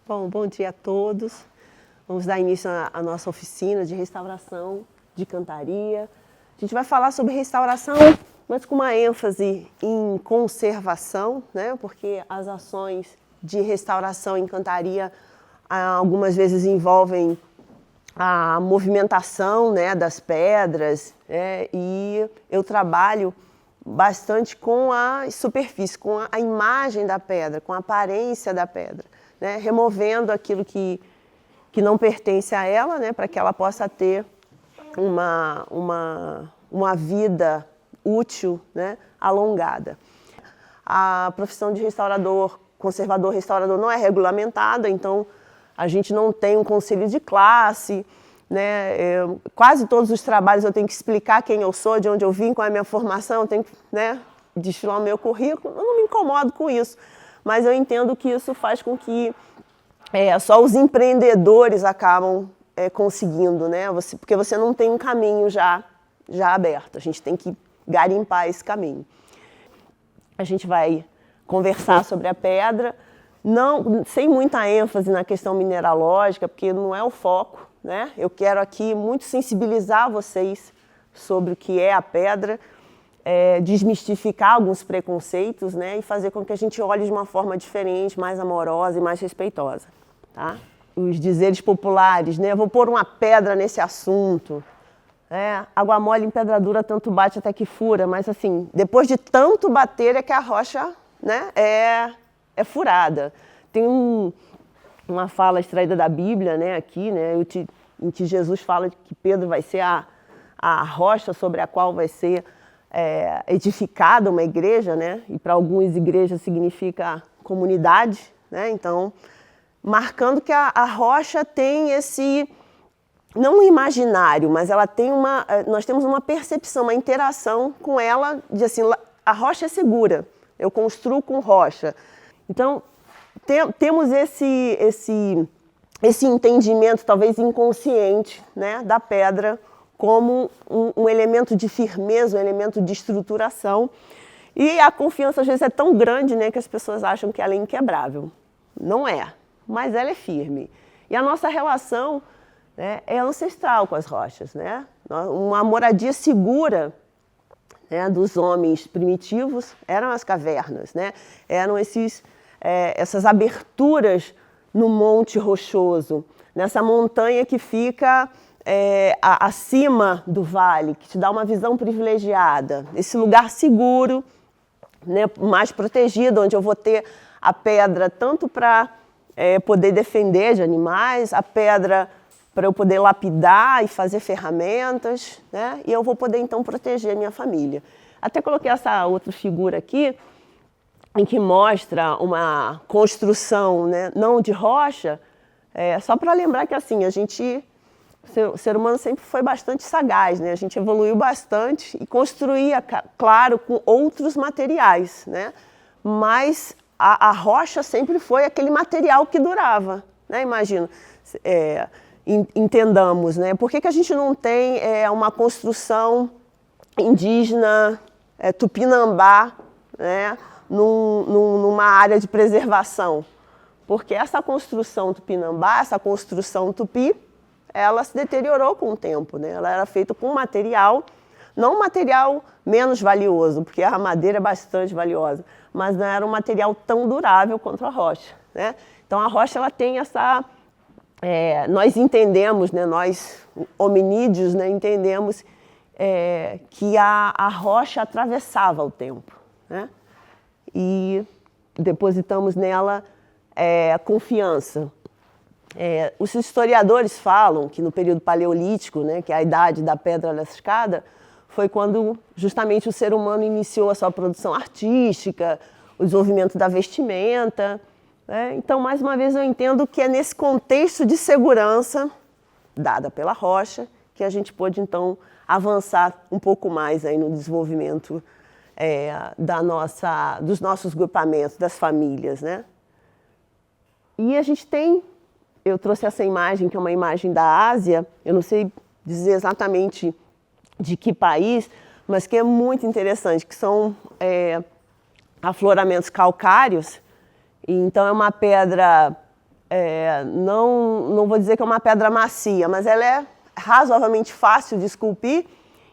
Bom dia a todos. Vamos dar início à nossa oficina de restauração de cantaria. A gente vai falar sobre restauração, mas com uma ênfase em conservação, né? Porque as ações de restauração em cantaria algumas vezes envolvem a movimentação, né, das pedras, e eu trabalho bastante com a superfície, com a imagem da pedra, com a aparência da pedra, né, removendo aquilo que não pertence a ela, né, para que ela possa ter uma vida útil, né, alongada. A profissão de restaurador, conservador, restaurador não é regulamentada, então a gente não tem um conselho de classe, né? Quase todos os trabalhos eu tenho que explicar quem eu sou, de onde eu vim, qual é a minha formação, eu tenho que, né, desfilar o meu currículo. Eu não me incomodo com isso, mas eu entendo que isso faz com que só os empreendedores acabam conseguindo, né? Porque você não tem um caminho já aberto, a gente tem que garimpar esse caminho. A gente vai conversar sobre a pedra, não, sem muita ênfase na questão mineralógica, porque não é o foco, né? Eu quero aqui muito sensibilizar vocês sobre o que é a pedra, desmistificar alguns preconceitos, né? E fazer com que a gente olhe de uma forma diferente, mais amorosa e mais respeitosa, tá? Os dizeres populares, né? Vou pôr uma pedra nesse assunto. Água mole em pedra dura, tanto bate até que fura, mas assim, depois de tanto bater é que a rocha, né, é furada. Tem uma fala extraída da Bíblia, né, aqui, né, em que Jesus fala que Pedro vai ser a rocha sobre a qual vai ser edificada uma igreja, né, e para algumas igrejas significa comunidade, né, então, marcando que a rocha tem esse, não um imaginário, mas ela tem nós temos uma percepção, uma interação com ela, de assim, a rocha é segura, eu construo com rocha. Então, temos esse entendimento, talvez inconsciente, né, da pedra como um elemento de firmeza, um elemento de estruturação. E a confiança, às vezes, é tão grande, né, que as pessoas acham que ela é inquebrável. Não é, mas ela é firme. E a nossa relação, né, é ancestral com as rochas, né? Uma moradia segura, né, dos homens primitivos eram as cavernas, né? Eram essas aberturas no monte rochoso, nessa montanha que fica acima do vale, que te dá uma visão privilegiada, esse lugar seguro, né, mais protegido, onde eu vou ter a pedra tanto para poder defender de animais, a pedra para eu poder lapidar e fazer ferramentas, né? E eu vou poder, então, proteger a minha família. Até coloquei essa outra figura aqui, em que mostra uma construção, né, não de rocha, só para lembrar que, assim, o ser humano sempre foi bastante sagaz, né? A gente evoluiu bastante e construía, claro, com outros materiais, né? Mas a rocha sempre foi aquele material que durava, né? Imagina, entendamos, né? Por que a gente não tem uma construção indígena, tupinambá, né? Numa área de preservação? Porque essa construção tupinambá, essa construção tupi, ela se deteriorou com o tempo, né? Ela era feita com material, não um material menos valioso, porque a madeira é bastante valiosa, mas não era um material tão durável quanto a rocha, né? Então a rocha, ela tem essa... nós entendemos, né, nós hominídeos, né, entendemos que a rocha atravessava o tempo, né? E depositamos nela confiança. Os historiadores falam que no período paleolítico, né, que é a idade da pedra lascada, foi quando justamente o ser humano iniciou a sua produção artística, o desenvolvimento da vestimenta. Então, mais uma vez, eu entendo que é nesse contexto de segurança, dada pela rocha, que a gente pôde, então, avançar um pouco mais aí no desenvolvimento dos nossos grupamentos, das famílias, né? E a gente tem, eu trouxe essa imagem, que é uma imagem da Ásia, eu não sei dizer exatamente de que país, mas que é muito interessante, que são afloramentos calcários. Então, é uma pedra não vou dizer que é uma pedra macia, mas ela é razoavelmente fácil de esculpir,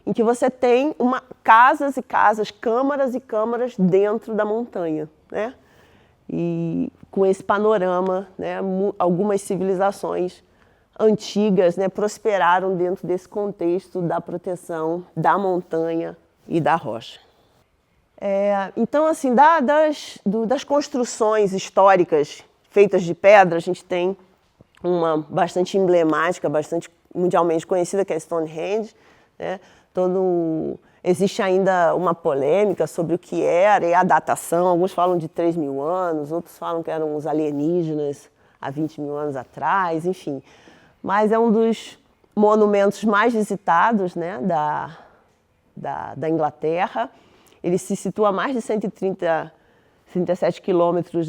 em que você tem casas e casas, câmaras e câmaras dentro da montanha, né? E com esse panorama, né, algumas civilizações antigas, né, prosperaram dentro desse contexto da proteção da montanha e da rocha. Então, assim, das construções históricas feitas de pedra, a gente tem uma bastante emblemática, bastante mundialmente conhecida, que é Stonehenge, né? Existe ainda uma polêmica sobre o que era e a datação. Alguns falam de 3.000 anos, outros falam que eram os alienígenas há 20.000 anos atrás, enfim. Mas é um dos monumentos mais visitados, né, da Inglaterra. Ele se situa a mais de 137 quilômetros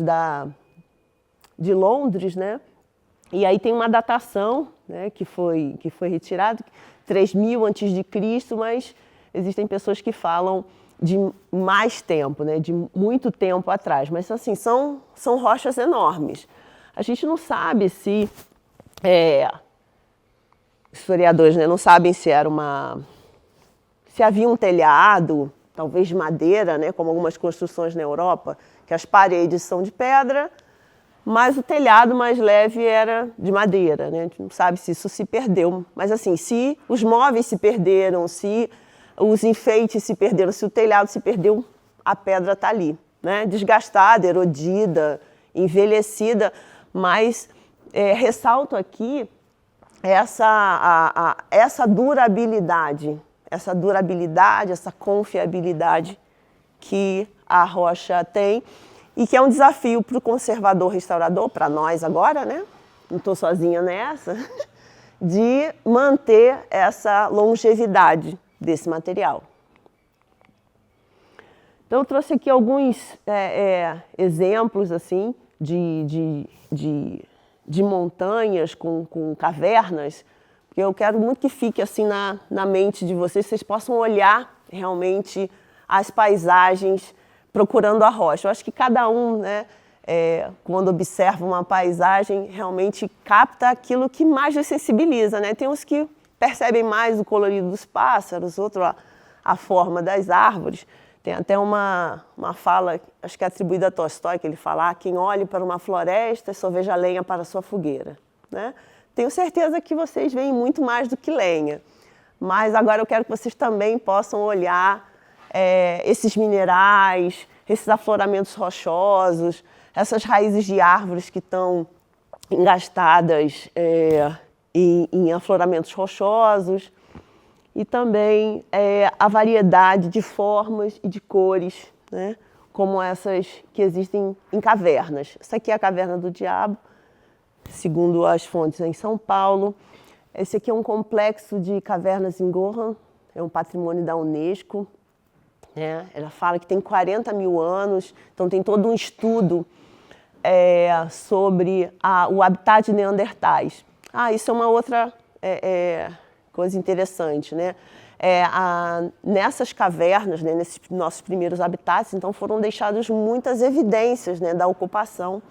de Londres, né? E aí tem uma datação, né, que foi retirada, 3.000 a.C., mas existem pessoas que falam de mais tempo, né, de muito tempo atrás. Mas, assim, são rochas enormes. A gente não sabe se... historiadores, né, não sabem se havia um telhado, talvez de madeira, né, como algumas construções na Europa, que as paredes são de pedra, mas o telhado mais leve era de madeira, né? A gente não sabe se isso se perdeu. Mas, assim, se os móveis se perderam, se os enfeites se perderam, se o telhado se perdeu, a pedra está ali, né? Desgastada, erodida, envelhecida. Mas ressalto aqui essa durabilidade, essa confiabilidade que a rocha tem, e que é um desafio para o conservador restaurador, para nós agora, né? Não estou sozinha nessa, de manter essa longevidade desse material. Então, eu trouxe aqui alguns exemplos assim, de montanhas com cavernas, porque eu quero muito que fique assim na mente de vocês possam olhar realmente as paisagens procurando a rocha. Eu acho que cada um, né, quando observa uma paisagem, realmente capta aquilo que mais lhe sensibiliza, né? Tem uns que percebem mais o colorido dos pássaros, outros a forma das árvores. Tem até uma fala, acho que é atribuída a Tolstói, que ele fala: quem olhe para uma floresta só veja lenha para a sua fogueira, né? Tenho certeza que vocês veem muito mais do que lenha, mas agora eu quero que vocês também possam olhar esses minerais, esses afloramentos rochosos, essas raízes de árvores que estão engastadas em afloramentos rochosos, e também a variedade de formas e de cores, né, como essas que existem em cavernas. Essa aqui é a Caverna do Diabo, segundo as fontes em São Paulo. Esse aqui é um complexo de cavernas em Gohan, é um patrimônio da Unesco. Ela fala que tem 40.000 anos, então tem todo um estudo sobre o habitat de neandertais. Isso é uma outra coisa interessante, né? Nessas cavernas, né, nesses nossos primeiros habitats, então foram deixadas muitas evidências, né, da ocupação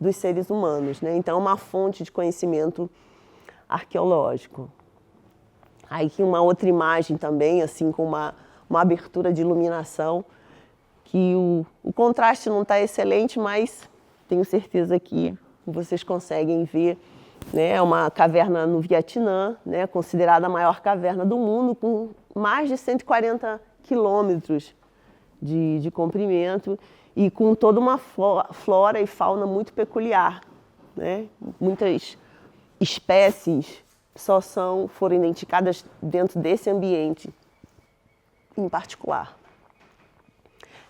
dos seres humanos, né? Então é uma fonte de conhecimento arqueológico. Aí aqui uma outra imagem também, assim, com uma abertura de iluminação, que o contraste não está excelente, mas tenho certeza que vocês conseguem ver, né? É uma caverna no Vietnã, né? Considerada a maior caverna do mundo, com mais de 140 quilômetros de comprimento e com toda uma flora e fauna muito peculiar, né? Muitas espécies só foram identificadas dentro desse ambiente em particular.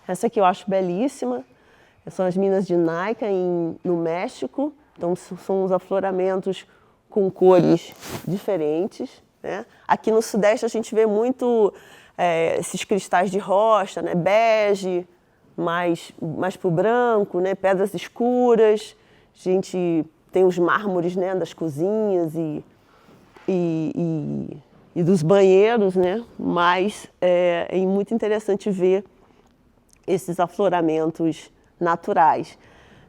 Essa aqui eu acho belíssima, são as minas de Naica, no México. Então, são os afloramentos com cores diferentes, né? Aqui no Sudeste a gente vê muito esses cristais de rocha, né? Bege, mais para o branco, né? Pedras escuras. A gente tem os mármores, né, das cozinhas e dos banheiros, né? Mas é muito interessante ver esses afloramentos naturais.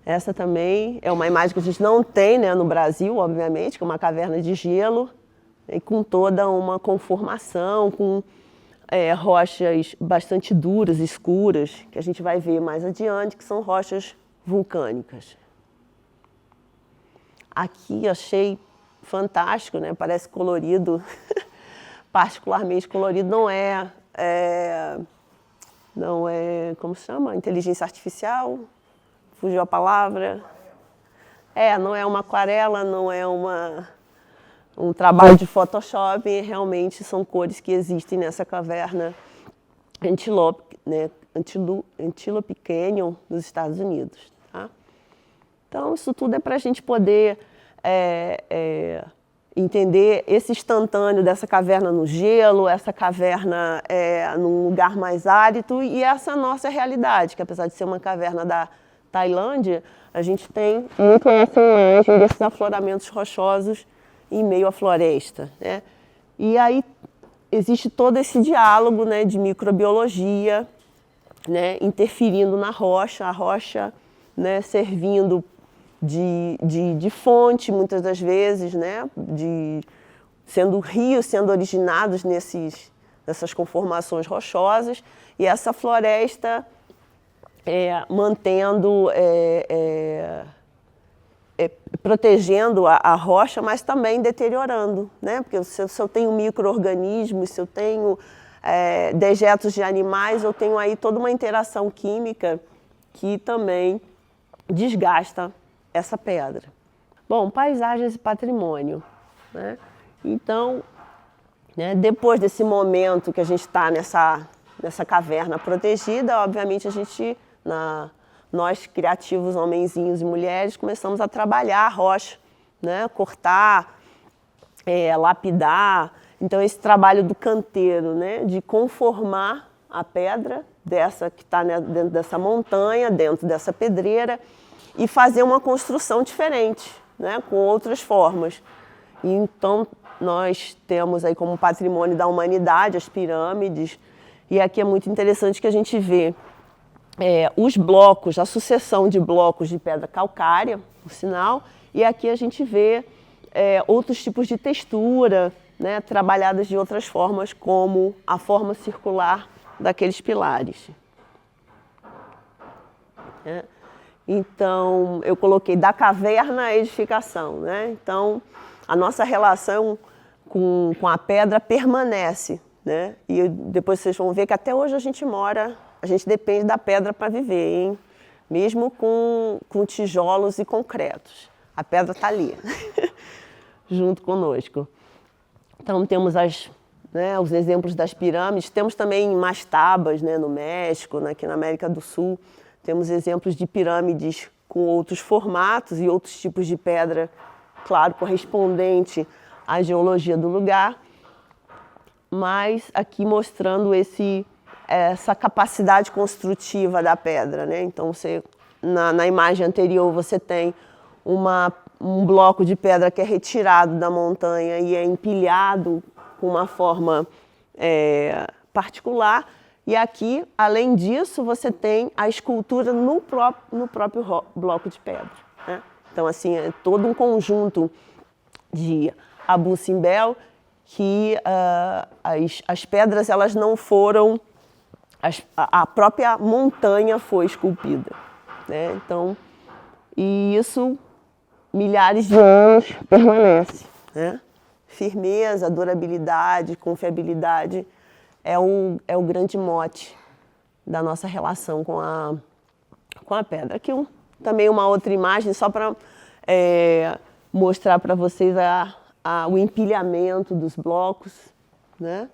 Essa também é uma imagem que a gente não tem, né, no Brasil, obviamente, que é uma caverna de gelo, e com toda uma conformação, com rochas bastante duras, escuras, que a gente vai ver mais adiante, que são rochas vulcânicas. Aqui achei fantástico, né? Parece colorido, particularmente colorido, não é, como se chama? Inteligência artificial, fugiu a palavra. Não é uma aquarela, não é um trabalho de Photoshop, realmente são cores que existem nessa caverna Antelope, né? Antelope Canyon, dos Estados Unidos. Tá? Então, isso tudo é para a gente poder entender esse instantâneo dessa caverna no gelo, essa caverna num lugar mais árido e essa nossa realidade, que apesar de ser uma caverna da Tailândia, a gente tem muito essa imagem desses afloramentos rochosos em meio à floresta, né? E aí existe todo esse diálogo, né, de microbiologia, né, interferindo na rocha, a rocha, né, servindo de fonte muitas das vezes, né, sendo rios sendo originados nessas conformações rochosas, e essa floresta mantendo protegendo a rocha, mas também deteriorando, né? Porque se eu tenho micro-organismos, se eu tenho dejetos de animais, eu tenho aí toda uma interação química que também desgasta essa pedra. Bom, paisagens e patrimônio, né? Então, né, depois desse momento que a gente está nessa caverna protegida, obviamente a gente, nós criativos, homenzinhos e mulheres, começamos a trabalhar a rocha, né? Cortar, lapidar. Então, esse trabalho do canteiro, né? De conformar a pedra dessa que está dentro dessa montanha, dentro dessa pedreira, e fazer uma construção diferente, né? Com outras formas. E, então, nós temos aí como patrimônio da humanidade as pirâmides, e aqui é muito interessante que a gente vê os blocos, a sucessão de blocos de pedra calcária, por sinal, e aqui a gente vê outros tipos de textura, né, trabalhadas de outras formas, como a forma circular daqueles pilares. Então, eu coloquei da caverna à edificação, né? Então, a nossa relação com a pedra permanece, né? E depois vocês vão ver que até hoje a gente depende da pedra para viver, hein? Mesmo com tijolos e concretos. A pedra está ali, junto conosco. Então, temos os exemplos das pirâmides. Temos também mastabas, né, no México, aqui na América do Sul. Temos exemplos de pirâmides com outros formatos e outros tipos de pedra, claro, correspondente à geologia do lugar. Mas aqui mostrando essa capacidade construtiva da pedra, né? Então, na imagem anterior, você tem um bloco de pedra que é retirado da montanha e é empilhado com uma forma particular. E aqui, além disso, você tem a escultura no próprio bloco de pedra, né? Então, assim, é todo um conjunto de Abu Simbel que as pedras elas não foram... A própria montanha foi esculpida, né? Então, e isso, milhares de anos, permanece, né? Firmeza, durabilidade, confiabilidade é o grande mote da nossa relação com a pedra. Aqui também uma outra imagem, só para mostrar para vocês o empilhamento dos blocos, né?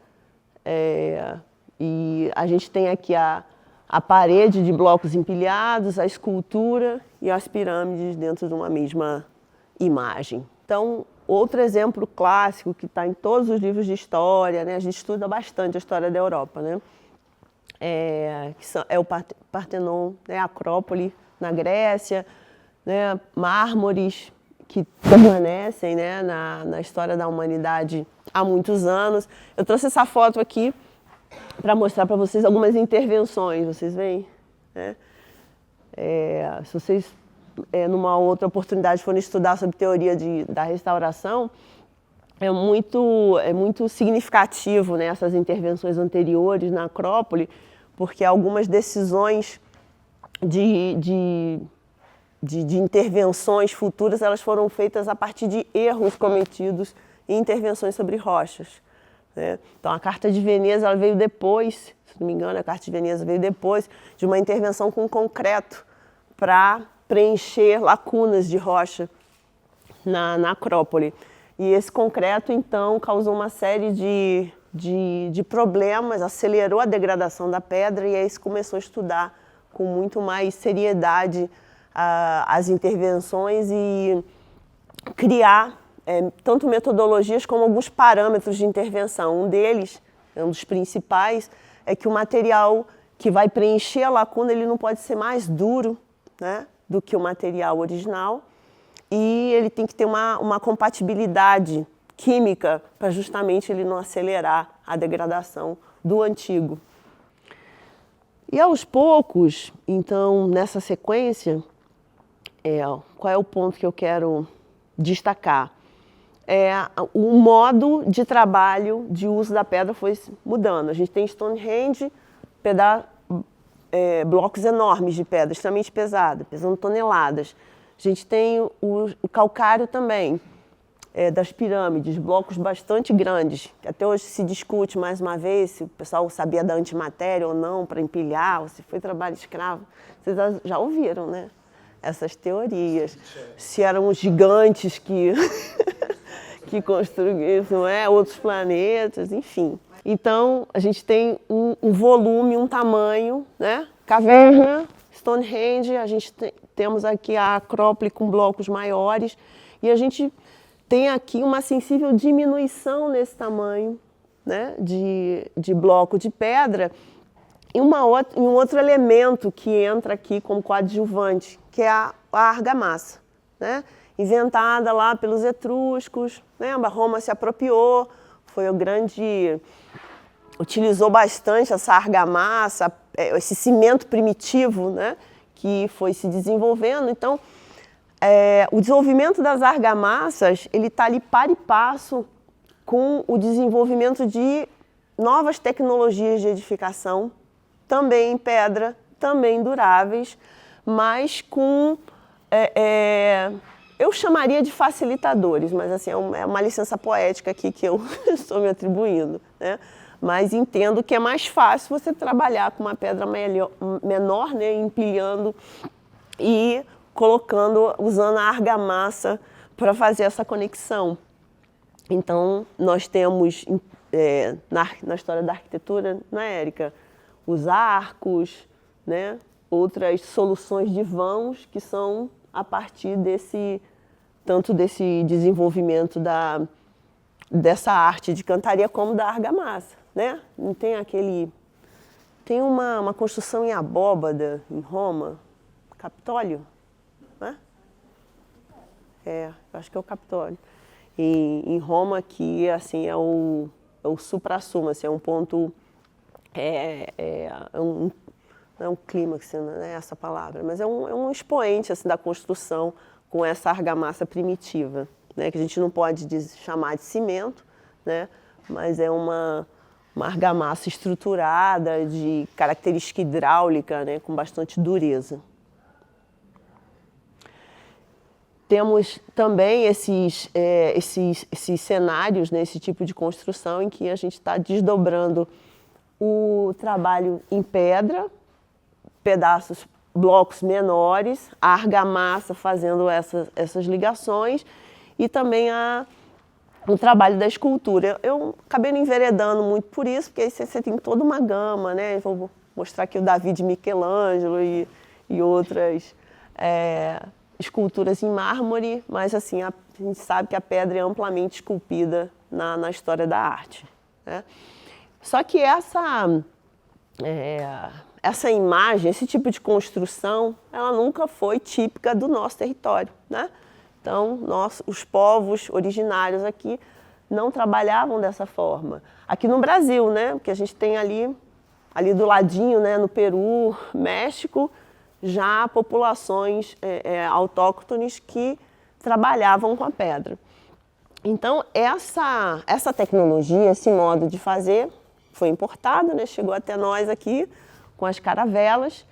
E a gente tem aqui a parede de blocos empilhados, a escultura e as pirâmides dentro de uma mesma imagem. Então, outro exemplo clássico que está em todos os livros de história, né? A gente estuda bastante a história da Europa, né? É o Partenon, né? A Acrópole na Grécia, né? Mármores que permanecem, né? na história da humanidade há muitos anos. Eu trouxe essa foto aqui para mostrar para vocês algumas intervenções, vocês veem? Né? Se vocês numa outra oportunidade, foram estudar sobre teoria da restauração, é muito significativo, né, essas intervenções anteriores na Acrópole, porque algumas decisões de intervenções futuras, elas foram feitas a partir de erros cometidos em intervenções sobre rochas, né? Então, a Carta de Veneza ela veio depois, se não me engano, a Carta de Veneza veio depois de uma intervenção com concreto para preencher lacunas de rocha na Acrópole. E esse concreto, então, causou uma série de problemas, acelerou a degradação da pedra, e aí se começou a estudar com muito mais seriedade as intervenções e criar tanto metodologias como alguns parâmetros de intervenção. Um deles, um dos principais, é que o material que vai preencher a lacuna ele não pode ser mais duro, né, do que o material original, e ele tem que ter uma compatibilidade química para justamente ele não acelerar a degradação do antigo. E aos poucos, então, nessa sequência, qual é o ponto que eu quero destacar? O modo de trabalho, de uso da pedra foi mudando. A gente tem Stonehenge, blocos enormes de pedra, extremamente pesada, pesando toneladas. A gente tem o calcário também, das pirâmides, blocos bastante grandes, que até hoje se discute mais uma vez se o pessoal sabia da antimatéria ou não para empilhar, ou se foi trabalho escravo. Vocês já ouviram, né? Essas teorias. Se eram os gigantes que, que construíram, outros planetas, enfim. Então, a gente tem um volume, um tamanho, né? Caverna, Stonehenge, a gente temos aqui a Acrópole com blocos maiores, e a gente tem aqui uma sensível diminuição nesse tamanho, né, de bloco de pedra, e um outro elemento que entra aqui como coadjuvante, que é a argamassa, né, inventada lá pelos etruscos, né, a Roma se apropriou, utilizou bastante essa argamassa, esse cimento primitivo, né, que foi se desenvolvendo. Então, o desenvolvimento das argamassas ele está ali par e passo com o desenvolvimento de novas tecnologias de edificação, também em pedra, também duráveis, mas com, eu chamaria de facilitadores, mas assim, é uma licença poética aqui que eu estou me atribuindo, né? Mas entendo que é mais fácil você trabalhar com uma pedra menor, né, empilhando e usando a argamassa para fazer essa conexão. Então, nós temos, na história da arquitetura, né, Érica, os arcos, né, outras soluções de vãos que são a partir tanto desse desenvolvimento dessa arte de cantaria como da argamassa, né? Não tem tem uma construção em abóbada em Roma, Capitólio, né? Eu acho que é o Capitólio. Em Roma, que assim é o suprassumo, assim, é um ponto, não é um clímax, não é essa palavra, mas é um expoente assim, da construção com essa argamassa primitiva, né, que a gente não pode chamar de cimento, né, mas é uma argamassa estruturada de característica hidráulica, né, com bastante dureza. Temos também esses cenários, né, esse tipo de construção em que a gente está desdobrando o trabalho em pedra, blocos menores, a argamassa fazendo essas ligações, e também o trabalho da escultura. Eu acabei não enveredando muito por isso, porque aí você tem toda uma gama, né? Vou mostrar aqui o Davi de Michelangelo e outras esculturas em mármore, mas assim, a gente sabe que a pedra é amplamente esculpida na história da arte, né? Só que essa imagem, esse tipo de construção, ela nunca foi típica do nosso território, né? Então, os povos originários aqui não trabalhavam dessa forma. Aqui no Brasil, né? Porque a gente tem ali do ladinho, né, no Peru, México, já populações autóctones que trabalhavam com a pedra. Então, essa tecnologia, esse modo de fazer, foi importado, né? Chegou até nós aqui com as caravelas.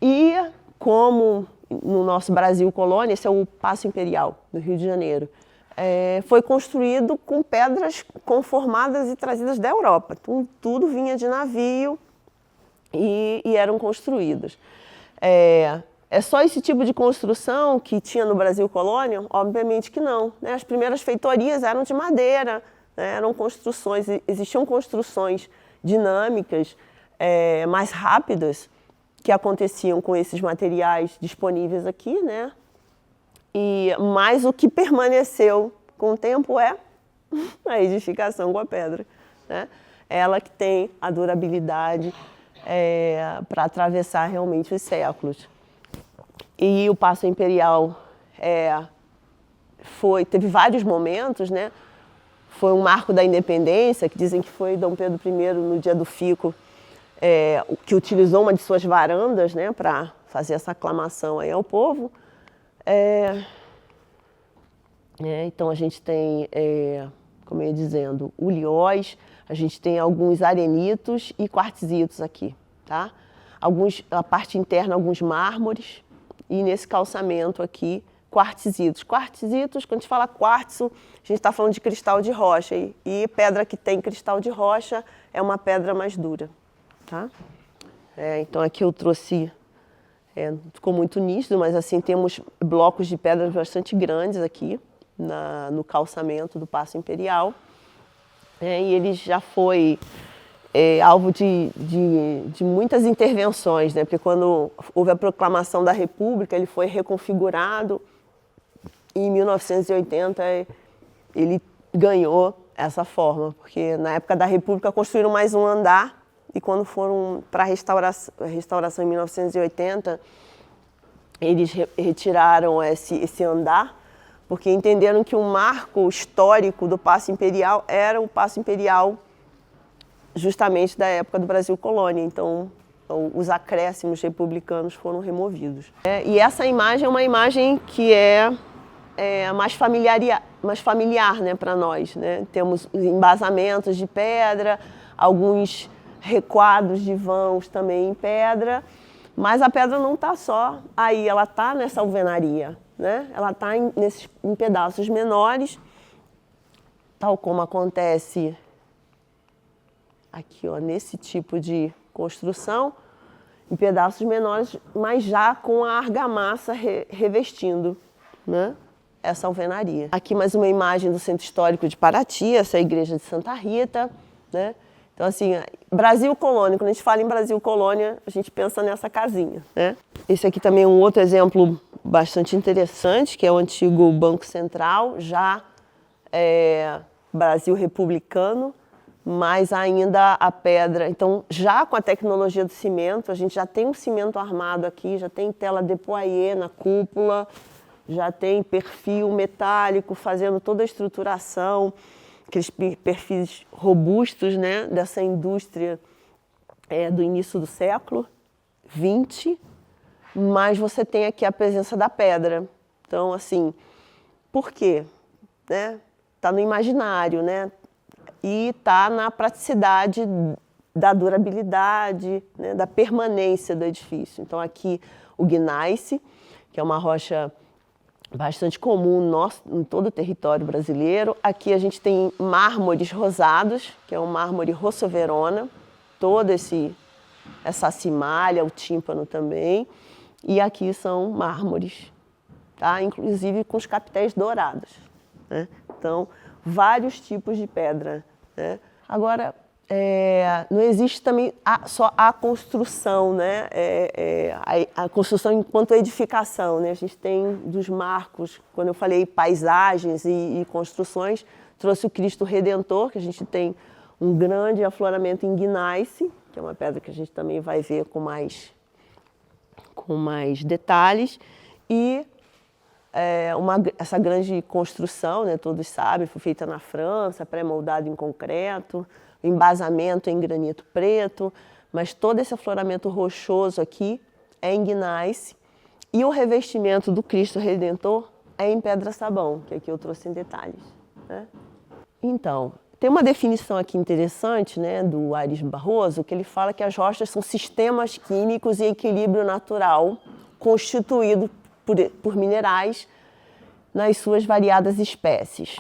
E como no nosso Brasil colônia, esse é o Paço Imperial do Rio de Janeiro, foi construído com pedras conformadas e trazidas da Europa. Então, tudo vinha de navio e eram construídas. É só esse tipo de construção que tinha no Brasil colônia? Obviamente que não, né? As primeiras feitorias eram de madeira, né? Eram construções, existiam construções dinâmicas, mais rápidas, que aconteciam com esses materiais disponíveis aqui, né? Mas o que permaneceu com o tempo é a edificação com a pedra, né? Ela que tem a durabilidade para atravessar realmente os séculos. E o Paço Imperial teve vários momentos, né? Foi um marco da independência, que dizem que foi Dom Pedro I, no dia do fico, que utilizou uma de suas varandas, né, para fazer essa aclamação aí ao povo. Então a gente tem, como eu ia dizendo, uliós, a gente tem alguns arenitos e quartzitos aqui, tá? A parte interna, alguns mármores, e nesse calçamento aqui, quartzitos. Quartzitos, quando a gente fala quartzo, a gente está falando de cristal de rocha, e pedra que tem cristal de rocha é uma pedra mais dura, tá? Então aqui eu trouxe, ficou muito nítido, mas assim temos blocos de pedras bastante grandes aqui no calçamento do Paço Imperial, e ele já foi alvo de muitas intervenções, né? Porque quando houve a proclamação da República, ele foi reconfigurado e em 1980 ele ganhou essa forma, porque na época da República construíram mais um andar e quando foram para a restauração em 1980, eles retiraram esse andar, porque entenderam que o marco histórico do Paço Imperial era o Paço Imperial justamente da época do Brasil colônia, então os acréscimos republicanos foram removidos. E essa imagem é uma imagem que é mais familiar, né, para nós, né? Temos embasamentos de pedra, alguns requadros de vãos também em pedra, mas a pedra não está só aí, ela está nessa alvenaria, né? Ela está em pedaços menores, tal como acontece aqui, ó, nesse tipo de construção, em pedaços menores, mas já com a argamassa revestindo, né, essa alvenaria. Aqui mais uma imagem do Centro Histórico de Paraty, essa é a Igreja de Santa Rita, né? Então, assim, Brasil colônia, quando a gente fala em Brasil colônia, a gente pensa nessa casinha, né? Esse aqui também é um outro exemplo bastante interessante, que é o antigo Banco Central, já Brasil republicano, mas ainda a pedra. Então, já com a tecnologia do cimento, a gente já tem um cimento armado aqui, já tem tela de poirier na cúpula, já tem perfil metálico fazendo toda a estruturação, aqueles perfis robustos, né, dessa indústria do início do século XX, mas você tem aqui a presença da pedra. Então, assim, por quê? Né? Tá no imaginário, né? E está na praticidade da durabilidade, né, da permanência do edifício. Então aqui o gneiss, que é uma rocha bastante comum em todo o território brasileiro. Aqui a gente tem mármores rosados, que é um mármore Rosso Verona, toda essa cimalha, o tímpano também. E aqui são mármores, tá? Inclusive com os capitéis dourados, né? Então, vários tipos de pedra, né? Agora, não existe também só a construção, né? A construção enquanto edificação, né? A gente tem dos marcos, quando eu falei paisagens e construções, trouxe o Cristo Redentor, que a gente tem um grande afloramento em gneiss, que é uma pedra que a gente também vai ver com mais detalhes, e essa grande construção, né, todos sabem, foi feita na França, pré-moldado em concreto, embasamento em granito preto, mas todo esse afloramento rochoso aqui é em gneiss e o revestimento do Cristo Redentor é em pedra-sabão, que aqui eu trouxe em detalhes, né? Então, tem uma definição aqui interessante, né, do Aires Barroso, que ele fala que as rochas são sistemas químicos em equilíbrio natural, constituídos por minerais nas suas variadas espécies.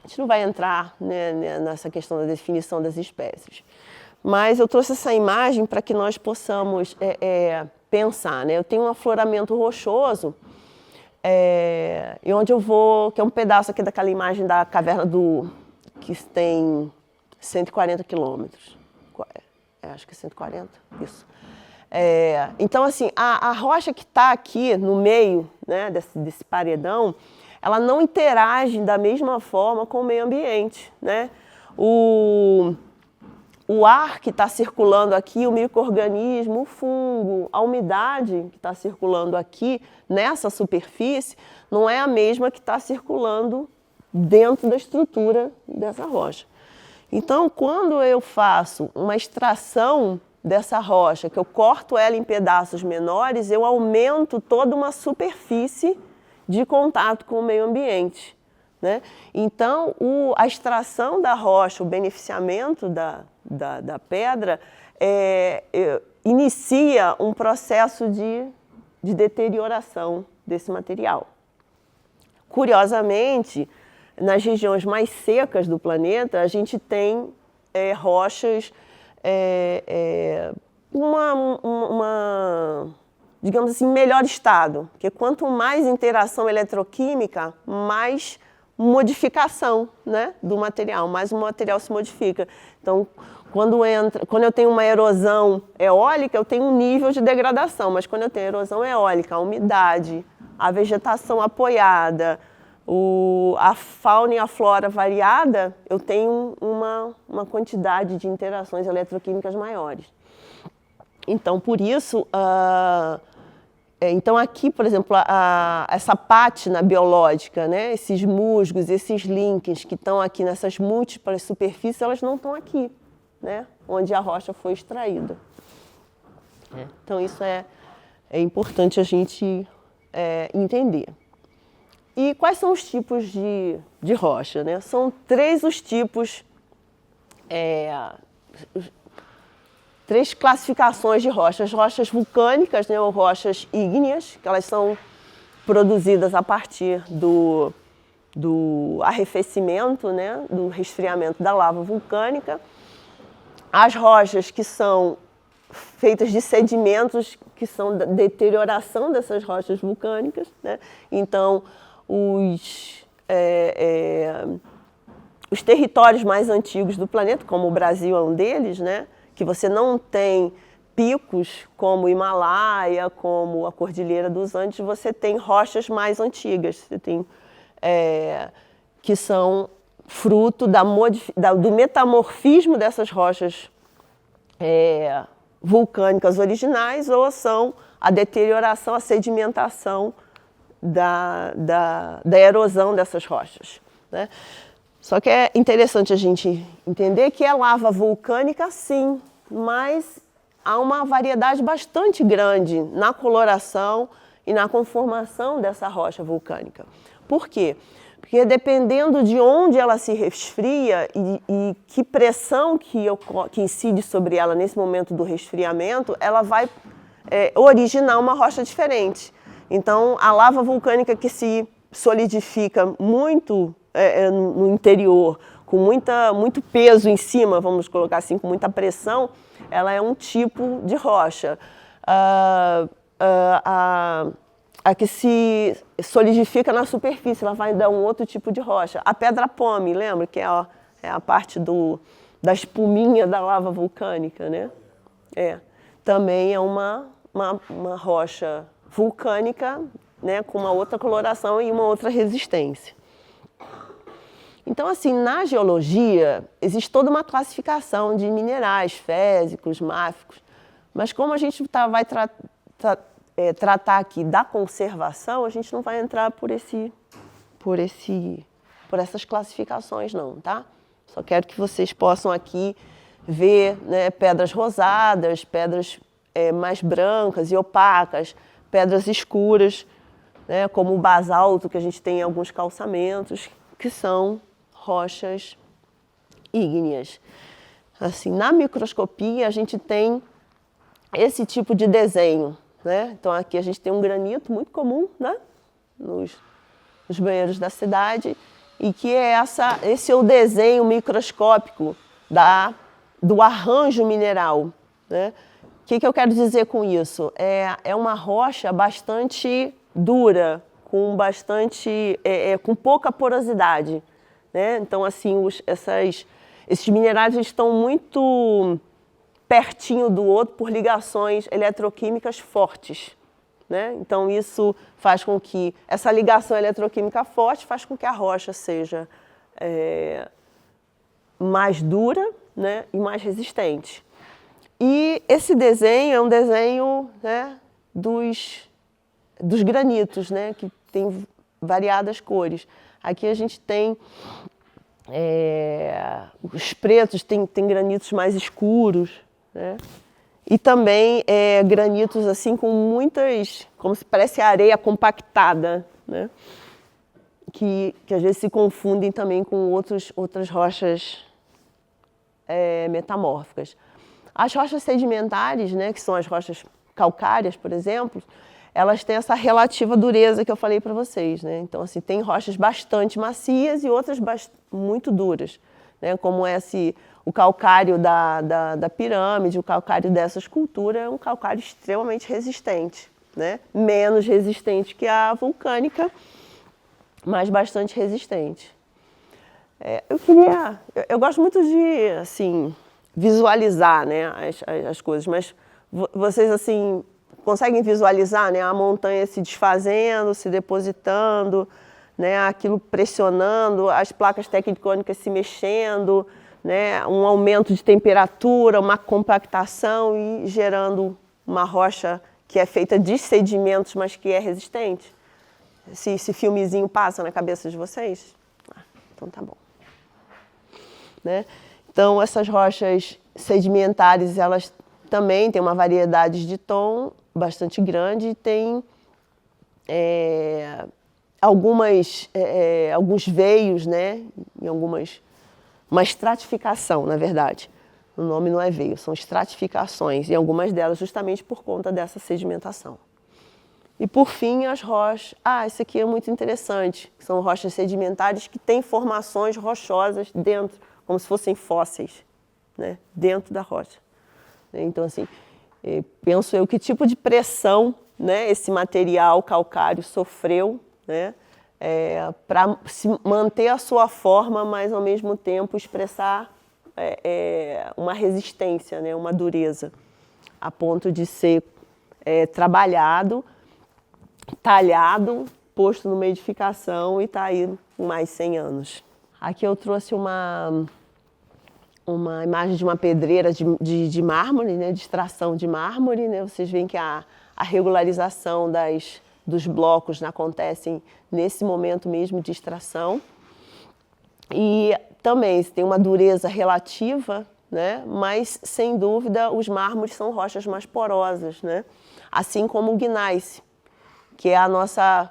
A gente não vai entrar, né, nessa questão da definição das espécies, mas eu trouxe essa imagem para que nós possamos pensar, né? Eu tenho um afloramento rochoso, e onde eu vou, que é um pedaço aqui daquela imagem da caverna que tem 140 quilômetros, acho que é 140, isso. Então, assim, a rocha que está aqui no meio, né, desse paredão, ela não interage da mesma forma com o meio ambiente, né? O ar que está circulando aqui, o micro-organismo, o fungo, a umidade que está circulando aqui nessa superfície não é a mesma que está circulando dentro da estrutura dessa rocha. Então, quando eu faço uma extração dessa rocha, que eu corto ela em pedaços menores, eu aumento toda uma superfície de contato com o meio ambiente, né? Então, a extração da rocha, o beneficiamento da pedra, inicia um processo de deterioração desse material. Curiosamente, nas regiões mais secas do planeta, a gente tem rochas, digamos assim, melhor estado, porque quanto mais interação eletroquímica, mais modificação, né, do material, mais o material se modifica. Então, quando eu tenho uma erosão eólica, eu tenho um nível de degradação, mas quando eu tenho erosão eólica, a umidade, a vegetação apoiada, a fauna e a flora variada, eu tenho uma quantidade de interações eletroquímicas maiores. Então, por isso, então aqui, por exemplo, essa pátina biológica, né, esses musgos, esses links que estão aqui nessas múltiplas superfícies, elas não estão aqui, né, onde a rocha foi extraída. Então, isso é importante a gente entender. E quais são os tipos de rocha, né? São 3 os tipos, 3 classificações de rochas. Rochas vulcânicas, né, ou rochas ígneas, que elas são produzidas a partir do arrefecimento, né, do resfriamento da lava vulcânica. As rochas que são feitas de sedimentos, que são da deterioração dessas rochas vulcânicas, né? Então, os territórios mais antigos do planeta, como o Brasil é um deles, né, que você não tem picos como o Himalaia, como a Cordilheira dos Andes, você tem rochas mais antigas, você tem, que são fruto do metamorfismo dessas rochas vulcânicas originais, ou são a deterioração, a sedimentação da erosão dessas rochas, né? Só que é interessante a gente entender que é lava vulcânica, sim, mas há uma variedade bastante grande na coloração e na conformação dessa rocha vulcânica. Por quê? Porque dependendo de onde ela se resfria e que pressão que incide sobre ela nesse momento do resfriamento, ela vai originar uma rocha diferente. Então, a lava vulcânica que se solidifica muito no interior, com muito peso em cima, vamos colocar assim, com muita pressão, ela é um tipo de rocha. A que se solidifica na superfície, ela vai dar um outro tipo de rocha. A pedra-pome, lembra? Que é a parte da espuminha da lava vulcânica, né? Também é uma rocha vulcânica, né, com uma outra coloração e uma outra resistência. Então, assim, na geologia, existe toda uma classificação de minerais fésicos, máficos, mas como a gente vai tratar aqui da conservação, a gente não vai entrar por essas classificações, não, tá? Só quero que vocês possam aqui ver, né, pedras rosadas, pedras mais brancas e opacas, pedras escuras, né, como o basalto, que a gente tem em alguns calçamentos, que são rochas ígneas. Assim, na microscopia, a gente tem esse tipo de desenho, né? Então, aqui a gente tem um granito muito comum, né, nos banheiros da cidade, e que esse é o desenho microscópico do arranjo mineral, né? O que eu quero dizer com isso? É uma rocha bastante dura, com pouca porosidade, né? Então, assim, esses minerais estão muito pertinho do outro por ligações eletroquímicas fortes, né? Então, isso faz com que essa ligação eletroquímica forte faz com que a rocha seja mais dura, né, e mais resistente. E esse desenho é um desenho, né, dos granitos, né, que tem variadas cores. Aqui a gente tem os pretos, tem granitos mais escuros, né? E também granitos assim com muitas, como se parece areia compactada, né? Que às vezes se confundem também com outras rochas metamórficas. As rochas sedimentares, né, que são as rochas calcárias, por exemplo, elas têm essa relativa dureza que eu falei para vocês, né? Então, assim, tem rochas bastante macias e outras muito duras, né? Como o calcário da pirâmide, o calcário dessa escultura é um calcário extremamente resistente, né? Menos resistente que a vulcânica, mas bastante resistente. Eu gosto muito de, assim, visualizar, né, as coisas, mas vocês, assim, conseguem visualizar, né, a montanha se desfazendo, se depositando, né, aquilo pressionando, as placas tectônicas se mexendo, né, um aumento de temperatura, uma compactação e gerando uma rocha que é feita de sedimentos, mas que é resistente? Esse filmezinho passa na cabeça de vocês? Então tá bom. Né? Então, essas rochas sedimentares, elas também têm uma variedade de tom bastante grande e tem alguns veios, né? E uma estratificação, na verdade. O nome não é veio, são estratificações, e algumas delas justamente por conta dessa sedimentação. E, por fim, as rochas... isso aqui é muito interessante. São rochas sedimentares que têm formações rochosas dentro, como se fossem fósseis, né, dentro da rocha. Então, assim, penso eu que tipo de pressão, né, esse material calcário sofreu, né, para manter a sua forma, mas, ao mesmo tempo, expressar uma resistência, né, uma dureza, a ponto de ser trabalhado, talhado, posto numa edificação e está aí mais 100 anos. Aqui eu trouxe uma imagem de uma pedreira de mármore, né, de extração de mármore, né? Vocês veem que a regularização dos blocos acontecem nesse momento mesmo de extração. E também tem uma dureza relativa, né? Mas, sem dúvida, os mármores são rochas mais porosas, né? Assim como o gneiss, que é a nossa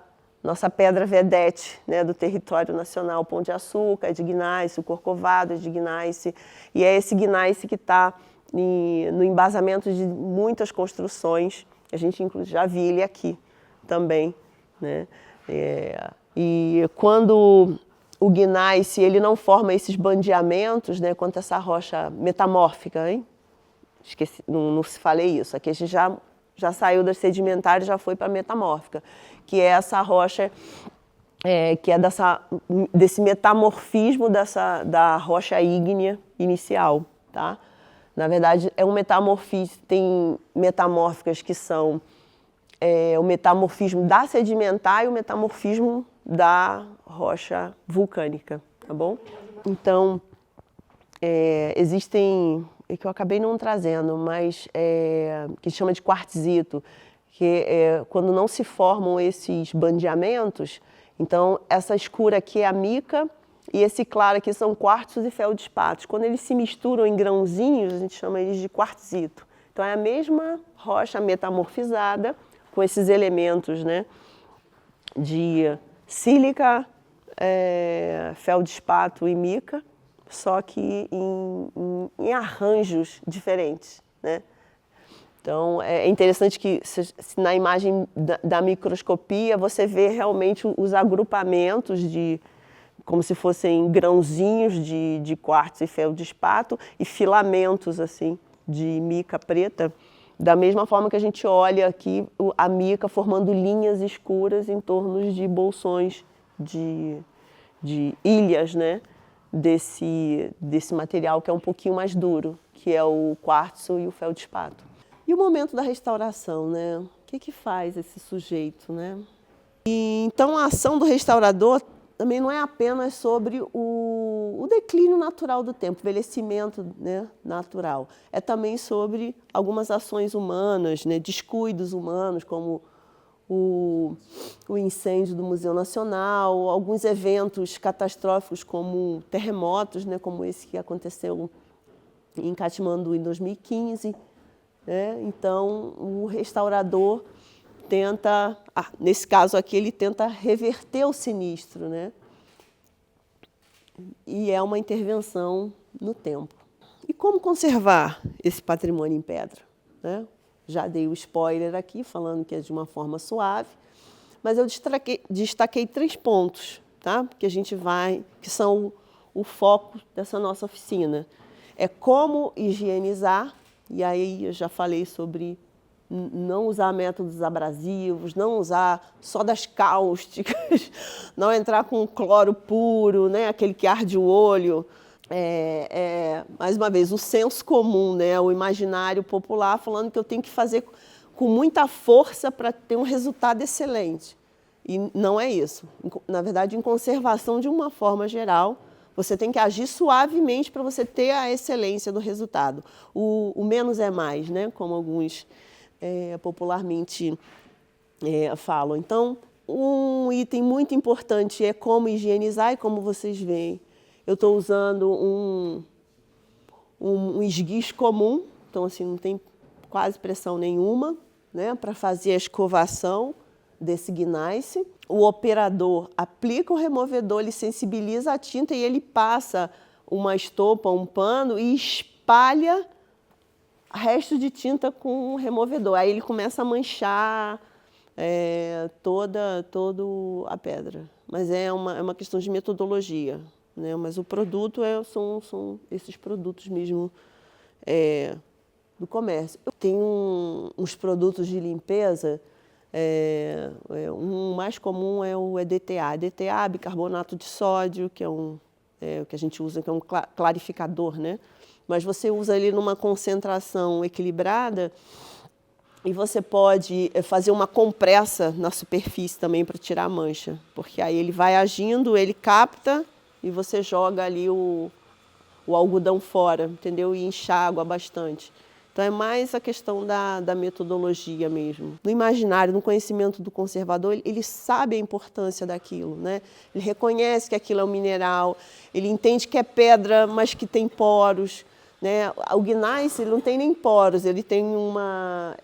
pedra vedete, né, do território nacional. Pão de Açúcar é de gneiss, o Corcovado é de gneiss, e é esse gneiss que está no embasamento de muitas construções. A gente, inclusive, já viu ele aqui também, né? E quando o gneiss ele não forma esses bandeamentos, né, quanto essa rocha metamórfica, hein? Esqueci, não se falei isso. Aqui a gente já saiu das sedimentares, já foi para a metamórfica, que é essa rocha, que é desse metamorfismo da rocha ígnea inicial, tá? Na verdade, é um metamorfismo, tem metamórficas que são o metamorfismo da sedimentar e o metamorfismo da rocha vulcânica, tá bom? Então, existem, que eu acabei não trazendo, mas que chama de quartzito, que quando não se formam esses bandeamentos, então essa escura aqui é a mica e esse claro aqui são quartzos e feldespatos. Quando eles se misturam em grãozinhos, a gente chama eles de quartzito. Então é a mesma rocha metamorfizada com esses elementos, né, de sílica, feldespato e mica, só que em arranjos diferentes, né? Então, é interessante que se na imagem da microscopia você vê realmente os agrupamentos como se fossem grãozinhos de quartzo e feldespato e filamentos assim de mica preta, da mesma forma que a gente olha aqui a mica formando linhas escuras em torno de bolsões de ilhas, né? desse material que é um pouquinho mais duro, que é o quartzo e o feldespato. E o momento da restauração, né? O que faz esse sujeito, né? E, então a ação do restaurador também não é apenas sobre o declínio natural do tempo, o envelhecimento, né, natural. É também sobre algumas ações humanas, né, descuidos humanos, como o incêndio do Museu Nacional, alguns eventos catastróficos como terremotos, né, como esse que aconteceu em Katmandu em 2015. Né? Então, o restaurador tenta, nesse caso aqui, ele tenta reverter o sinistro, né? E é uma intervenção no tempo. E como conservar esse patrimônio em pedra? Né? Já dei o spoiler aqui, falando que é de uma forma suave, mas eu destaquei 3 pontos, tá? Que são o foco dessa nossa oficina. É como higienizar, e aí eu já falei sobre não usar métodos abrasivos, não usar sodas cáusticas, não entrar com cloro puro, né, aquele que arde o olho. Mais uma vez, o senso comum, né, o imaginário popular falando que eu tenho que fazer com muita força para ter um resultado excelente. E não é isso. Na verdade, em conservação, de uma forma geral, você tem que agir suavemente para você ter a excelência do resultado. O menos é mais, né, como alguns popularmente falam. Então, um item muito importante é como higienizar, e como vocês veem, eu estou usando um esguiche comum, então assim, não tem quase pressão nenhuma, né, para fazer a escovação desse gneiss. O operador aplica o removedor, ele sensibiliza a tinta e ele passa uma estopa, um pano e espalha resto de tinta com o removedor. Aí ele começa a manchar toda a pedra. Mas é uma questão de metodologia, né? Mas o produto são esses produtos mesmo do comércio. Tem uns produtos de limpeza, um mais comum é o EDTA. EDTA, bicarbonato de sódio, que é o que a gente usa, que é um clarificador, né? Mas você usa ele numa concentração equilibrada e você pode fazer uma compressa na superfície também para tirar a mancha, porque aí ele vai agindo, ele capta e você joga ali o algodão fora, entendeu? E enxágua bastante. Então é mais a questão da metodologia mesmo. No imaginário, no conhecimento do conservador, ele sabe a importância daquilo, né? Ele reconhece que aquilo é um mineral, ele entende que é pedra, mas que tem poros. Né? O gneiss ele não tem nem poros, ele tem uma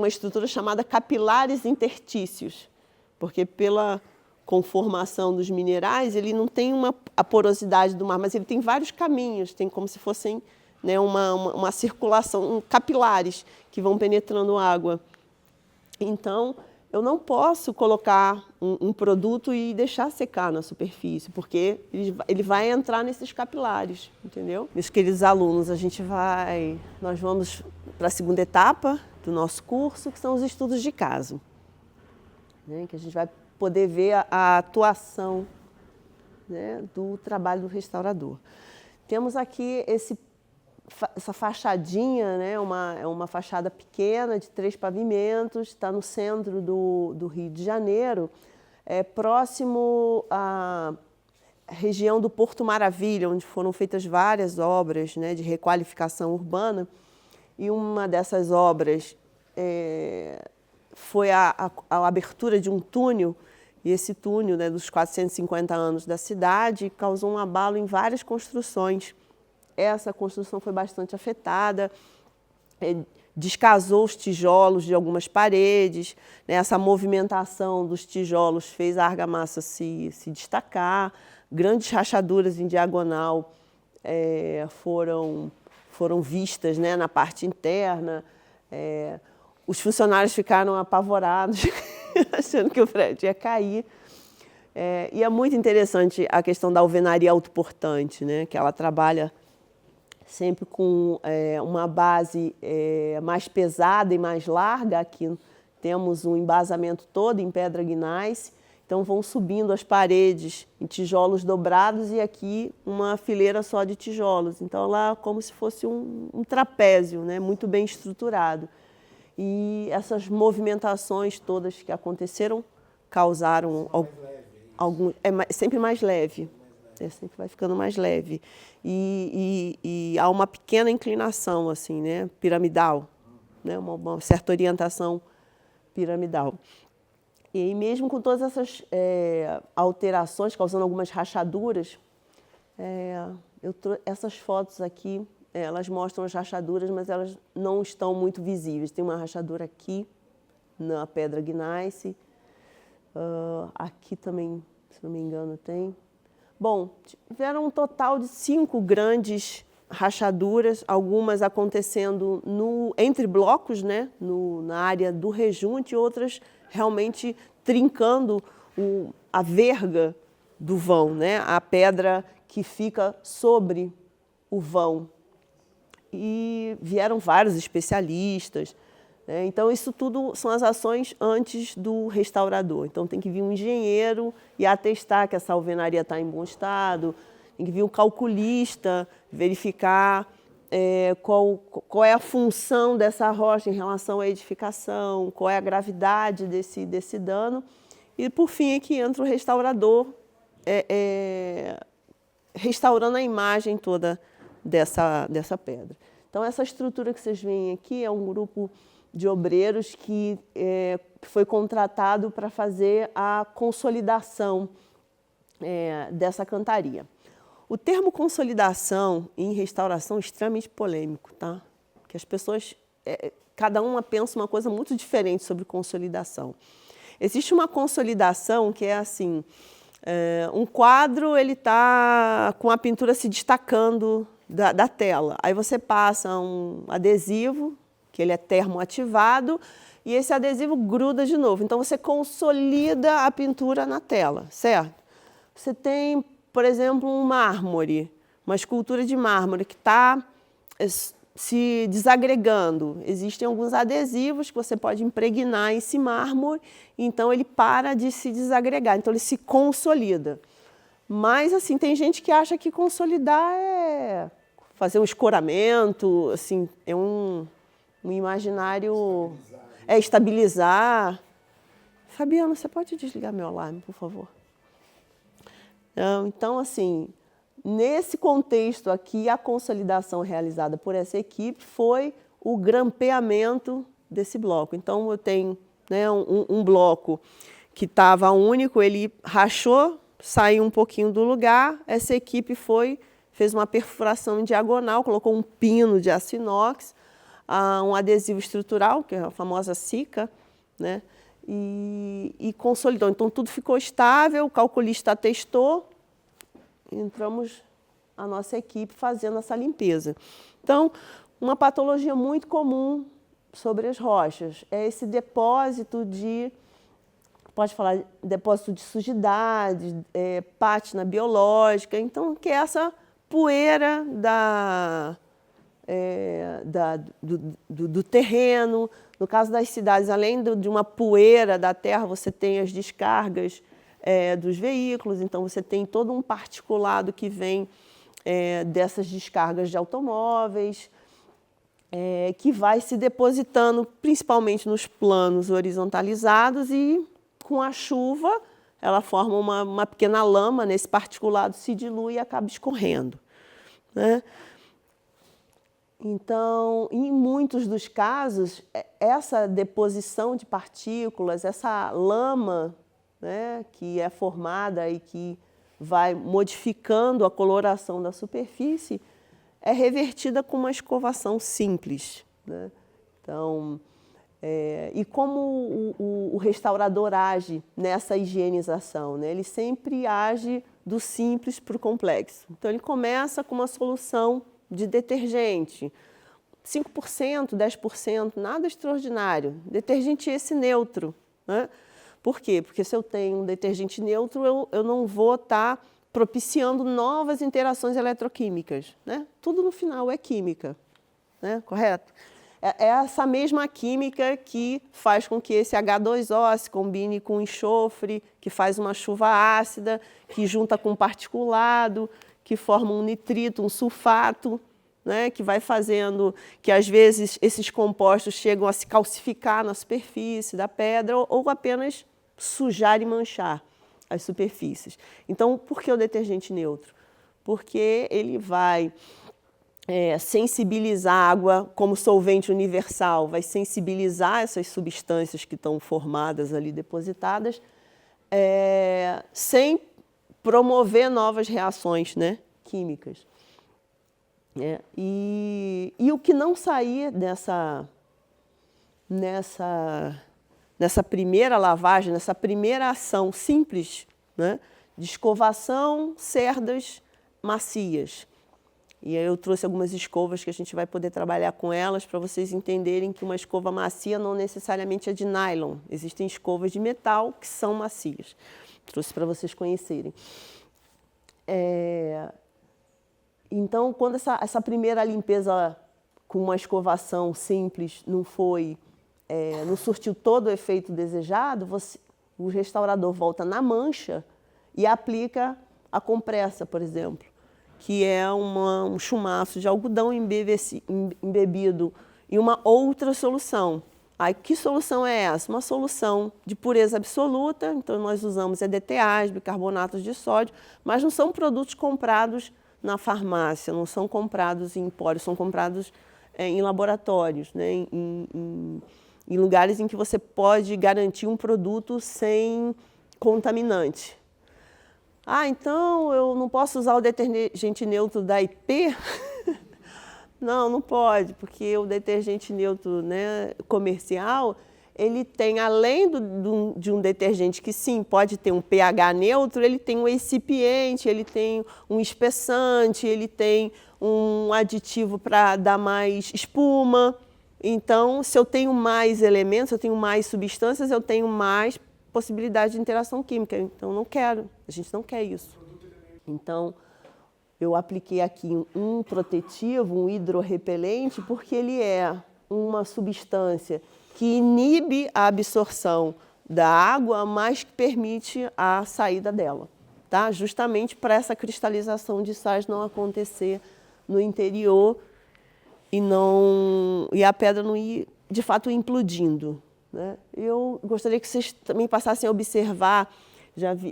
estrutura chamada capilares intertícios, porque pela conformação dos minerais ele não tem a porosidade do mar, mas ele tem vários caminhos, tem como se fossem, né, uma circulação, capilares que vão penetrando água. Então, eu não posso colocar um produto e deixar secar na superfície, porque ele vai entrar nesses capilares, entendeu? Meus queridos alunos, nós vamos para a segunda etapa do nosso curso, que são os estudos de caso, né? Que a gente vai poder ver a atuação, né, do trabalho do restaurador. Temos aqui essa fachadinha, né, é uma fachada pequena de 3 pavimentos, está no centro do Rio de Janeiro, próximo à região do Porto Maravilha, onde foram feitas várias obras, né, de requalificação urbana, e uma dessas obras foi a abertura de um túnel, e esse túnel, né, dos 450 anos da cidade causou um abalo em várias construções. Essa construção foi bastante afetada, descasou os tijolos de algumas paredes, né? Essa movimentação dos tijolos fez a argamassa se destacar, grandes rachaduras em diagonal foram vistas, né, na parte interna. Os funcionários ficaram apavorados, achando que o prédio ia cair. E é muito interessante a questão da alvenaria autoportante, né, que ela trabalha sempre com uma base mais pesada e mais larga. Aqui temos um embasamento todo em pedra gneiss, então vão subindo as paredes em tijolos dobrados e aqui uma fileira só de tijolos. Então lá como se fosse um trapézio, né, muito bem estruturado. E essas movimentações todas que aconteceram causaram algum, sempre mais leve. Sempre vai ficando mais leve. E há uma pequena inclinação, assim, né, piramidal, né, uma certa orientação piramidal. E aí, mesmo com todas essas alterações, causando algumas rachaduras, essas fotos aqui, elas mostram as rachaduras, mas elas não estão muito visíveis. Tem uma rachadura aqui, na pedra gneiss, aqui também, se não me engano, tem. Bom, tiveram um total de 5 grandes rachaduras, algumas acontecendo entre blocos, né, na área do rejunte, outras realmente trincando a verga do vão, né, a pedra que fica sobre o vão. E vieram vários especialistas, né? Então isso tudo são as ações antes do restaurador. Então tem que vir um engenheiro e atestar que essa alvenaria está em bom estado, tem que vir um calculista verificar qual é a função dessa rocha em relação à edificação, qual é a gravidade desse dano. E por fim é que entra o restaurador restaurando a imagem toda dessa pedra. Então essa estrutura que vocês veem aqui é um grupo de obreiros que foi contratado para fazer a consolidação dessa cantaria. O termo consolidação em restauração é extremamente polêmico, tá? Porque as pessoas, cada uma pensa uma coisa muito diferente sobre consolidação. Existe uma consolidação que é assim, um quadro ele está com a pintura se destacando da tela. Aí você passa um adesivo, que ele é termoativado, e esse adesivo gruda de novo. Então, você consolida a pintura na tela, certo? Você tem, por exemplo, um mármore, uma escultura de mármore que está se desagregando. Existem alguns adesivos que você pode impregnar esse mármore, então ele para de se desagregar, então ele se consolida. Mas, assim, tem gente que acha que consolidar é fazer um escoramento, assim, é um imaginário... estabilizar. Fabiana, você pode desligar meu alarme, por favor? Então, assim, nesse contexto aqui, a consolidação realizada por essa equipe foi o grampeamento desse bloco. Então, eu tenho, né, um bloco que estava único, ele rachou, saiu um pouquinho do lugar, essa equipe fez uma perfuração em diagonal, colocou um pino de aço inox, um adesivo estrutural, que é a famosa cica, né? E consolidou. Então, tudo ficou estável, o calculista atestou, entramos a nossa equipe fazendo essa limpeza. Então, uma patologia muito comum sobre as rochas é esse depósito pode falar, depósito de sujidade, pátina biológica, então, que é essa poeira do terreno. No caso das cidades, além de uma poeira da terra, você tem as descargas dos veículos, então você tem todo um particulado que vem dessas descargas de automóveis, que vai se depositando principalmente nos planos horizontalizados e com a chuva ela forma uma pequena lama, nesse particulado se dilui e acaba escorrendo, né? Então, em muitos dos casos, essa deposição de partículas, essa lama, né, que é formada e que vai modificando a coloração da superfície, é revertida com uma escovação simples, né? Então, e como o restaurador age nessa higienização, né? Ele sempre age do simples para o complexo. Então, ele começa com uma solução de detergente, 5%, 10%, nada extraordinário. Detergente esse neutro, né? Por quê? Porque se eu tenho um detergente neutro, eu não vou estar propiciando novas interações eletroquímicas, né? Tudo no final é química, né? Correto? É essa mesma química que faz com que esse H2O se combine com enxofre, que faz uma chuva ácida, que junta com particulado, que forma um nitrito, um sulfato, né, que vai fazendo que, às vezes, esses compostos chegam a se calcificar na superfície da pedra ou apenas sujar e manchar as superfícies. Então, por que o detergente neutro? Porque ele vai sensibilizar a água como solvente universal, vai sensibilizar essas substâncias que estão formadas ali, depositadas, sem promover novas reações, né, químicas. E o que não sair nessa primeira lavagem, nessa primeira ação simples, né, de escovação, cerdas macias. E aí eu trouxe algumas escovas que a gente vai poder trabalhar com elas para vocês entenderem que uma escova macia não necessariamente é de nylon. Existem escovas de metal que são macias. Trouxe para vocês conhecerem. Então, quando essa primeira limpeza com uma escovação simples não surtiu todo o efeito desejado, o restaurador volta na mancha e aplica a compressa, por exemplo, que é um chumaço de algodão embebido em uma outra solução. Aí, que solução é essa? Uma solução de pureza absoluta, então nós usamos EDTAs, bicarbonatos de sódio, mas não são produtos comprados na farmácia, não são comprados em empórios, são comprados em laboratórios, né? Em lugares em que você pode garantir um produto sem contaminante. Ah, então eu não posso usar o detergente neutro da IP? Não pode, porque o detergente neutro, né, comercial, ele tem, além de um detergente que sim, pode ter um pH neutro, ele tem um excipiente, ele tem um espessante, ele tem um aditivo para dar mais espuma. Então, se eu tenho mais elementos, eu tenho mais substâncias, eu tenho mais possibilidade de interação química. Então, não quero, a gente não quer isso. Então, eu apliquei aqui um protetivo, um hidrorrepelente, porque ele é uma substância que inibe a absorção da água, mas que permite a saída dela, tá? Justamente para essa cristalização de sais não acontecer no interior e a pedra não ir, de fato, implodindo, né? Eu gostaria que vocês também passassem a observar,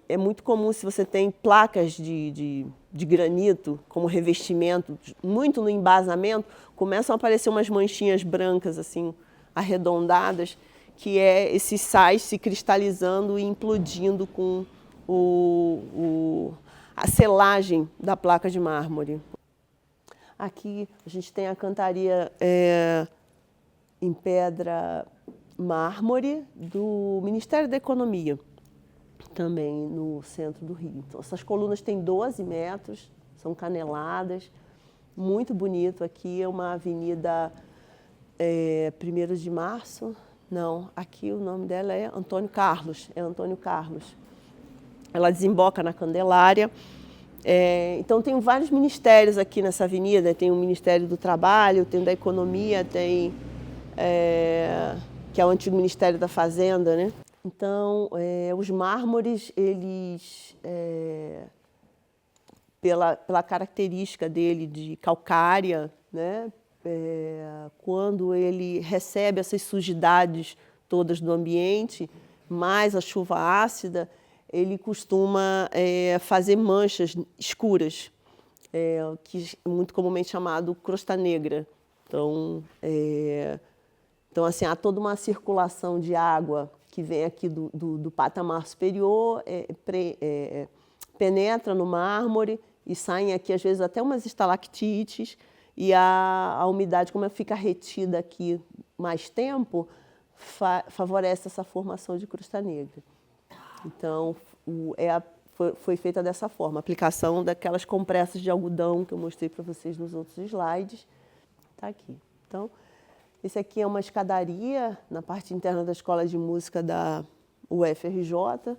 é muito comum, se você tem placas de granito como revestimento, muito no embasamento, começam a aparecer umas manchinhas brancas, assim, arredondadas, que é esses sais se cristalizando e implodindo com a selagem da placa de mármore. Aqui a gente tem a cantaria em pedra mármore do Ministério da Economia, também no centro do Rio. Então, essas colunas têm 12 metros, são caneladas, muito bonito. Aqui é uma avenida 1º de Março, não, aqui o nome dela é Antônio Carlos, Ela desemboca na Candelária. Então, tem vários ministérios aqui nessa avenida, tem o Ministério do Trabalho, tem o da Economia, tem que é o antigo Ministério da Fazenda, né? Então, os mármores, eles, pela característica dele de calcária, né? Quando ele recebe essas sujidades todas do ambiente, mais a chuva ácida, ele costuma fazer manchas escuras, que é muito comumente chamado crosta negra. Então, assim, há toda uma circulação de água que vem aqui do patamar superior, penetra no mármore e saem aqui, às vezes, até umas estalactites, e a umidade, como fica retida aqui, mais tempo, favorece essa formação de crosta negra. Então, foi feita dessa forma, a aplicação daquelas compressas de algodão que eu mostrei para vocês nos outros slides. Está aqui. Então, esse aqui é uma escadaria na parte interna da Escola de Música da UFRJ.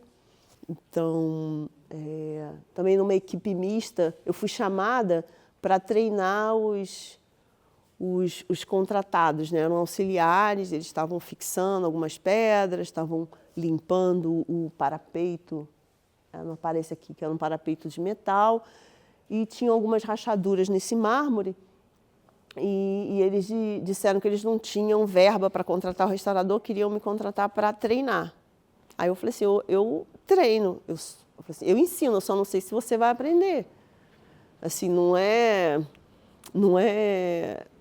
Então, também numa equipe mista, eu fui chamada para treinar os contratados, né? Eram auxiliares, eles estavam fixando algumas pedras, estavam limpando o parapeito, não aparece aqui, que era um parapeito de metal, e tinha algumas rachaduras nesse mármore, e eles disseram que eles não tinham verba para contratar o restaurador, queriam me contratar para treinar. Aí eu falei assim, eu treino, eu falei assim, eu ensino, eu só não sei se você vai aprender. Assim, não é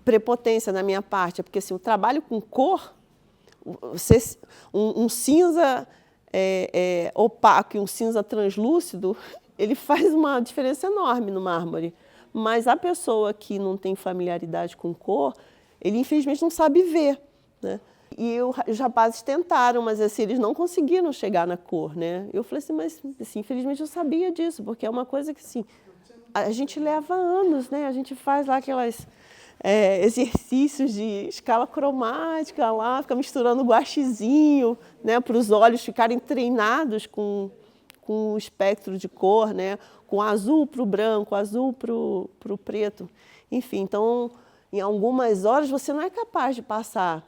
prepotência da minha parte, é porque assim, o trabalho com cor, um cinza opaco e um cinza translúcido, ele faz uma diferença enorme no mármore. Mas a pessoa que não tem familiaridade com cor, ele infelizmente não sabe ver, né? E os rapazes tentaram, mas assim, eles não conseguiram chegar na cor, né? Eu falei assim, mas assim, infelizmente eu sabia disso, porque é uma coisa que assim, a gente leva anos, né? A gente faz lá aquelas exercícios de escala cromática lá, fica misturando guaxizinho, né? Para os olhos ficarem treinados com o espectro de cor, né? Com azul para o branco, azul para o preto. Enfim, então, em algumas horas você não é capaz de passar,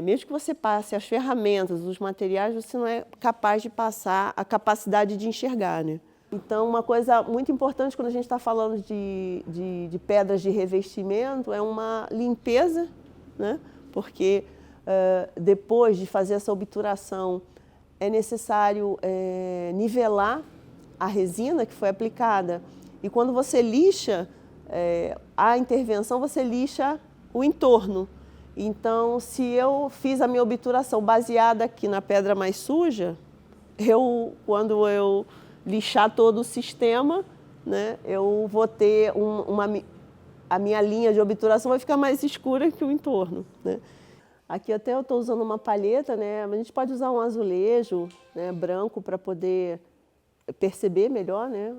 mesmo que você passe as ferramentas, os materiais, você não é capaz de passar a capacidade de enxergar, né? Então, uma coisa muito importante quando a gente está falando de pedras de revestimento é uma limpeza, né? Porque depois de fazer essa obturação, é necessário nivelar a resina que foi aplicada. E quando você lixa a intervenção, você lixa o entorno. Então, se eu fiz a minha obturação baseada aqui na pedra mais suja, quando eu lixar todo o sistema, né, eu vou ter a minha linha de obturação vai ficar mais escura que o entorno, né? Aqui até eu estou usando uma palheta, né? Mas a gente pode usar um azulejo, né, branco para poder perceber melhor, né,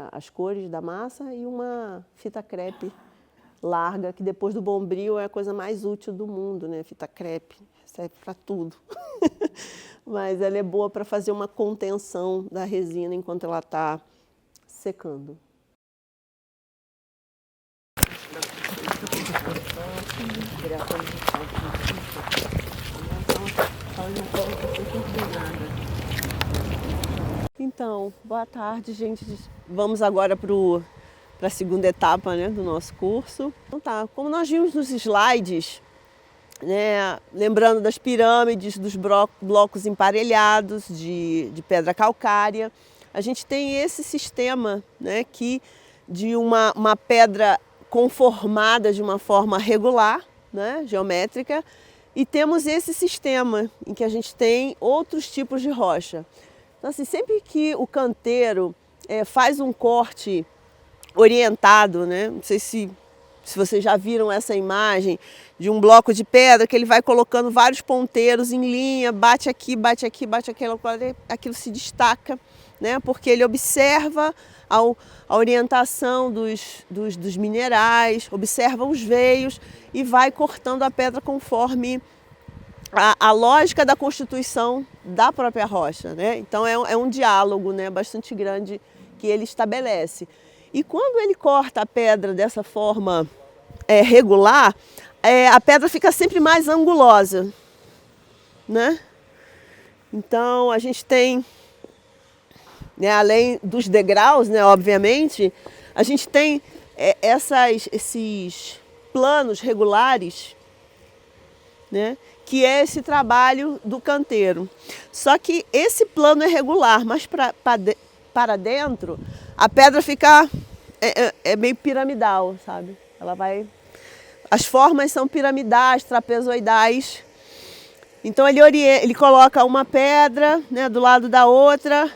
as cores da massa, e uma fita crepe larga, que depois do bombril é a coisa mais útil do mundo, né? Fita crepe serve para tudo. Mas ela é boa para fazer uma contenção da resina enquanto ela está secando. Então, boa tarde, gente. Vamos agora para a segunda etapa, né, do nosso curso. Então tá, como nós vimos nos slides, né, lembrando das pirâmides, dos blocos emparelhados de pedra calcária, a gente tem esse sistema, né, de uma pedra conformada de uma forma regular, né, geométrica, e temos esse sistema em que a gente tem outros tipos de rocha. Então, assim, sempre que o canteiro faz um corte orientado, né, não sei se vocês já viram essa imagem de um bloco de pedra que ele vai colocando vários ponteiros em linha, bate aqui, bate aqui, bate aquilo, aquilo se destaca, né? Porque ele observa a orientação dos minerais, observa os veios e vai cortando a pedra conforme a lógica da constituição da própria rocha, né? Então é um diálogo, né, bastante grande que ele estabelece. E quando ele corta a pedra dessa forma regular, a pedra fica sempre mais angulosa, né? Então a gente tem, né, além dos degraus, né, obviamente, a gente tem esses planos regulares, né, que é esse trabalho do canteiro. Só que esse plano é regular, mas para dentro a pedra fica meio piramidal, sabe? Ela vai, as formas são piramidais, trapezoidais. Então ele coloca uma pedra, né, do lado da outra,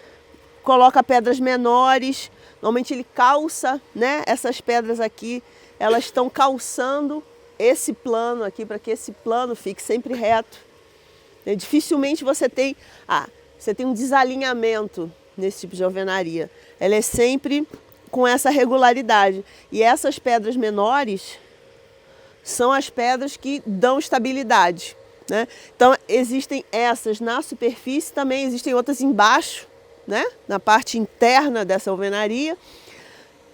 coloca pedras menores. Normalmente ele calça, né? Essas pedras aqui, elas estão calçando esse plano aqui, para que esse plano fique sempre reto. Dificilmente você tem um desalinhamento nesse tipo de alvenaria. Ela é sempre com essa regularidade. E essas pedras menores são as pedras que dão estabilidade, né? Então existem essas na superfície, também existem outras embaixo, né? Na parte interna dessa alvenaria.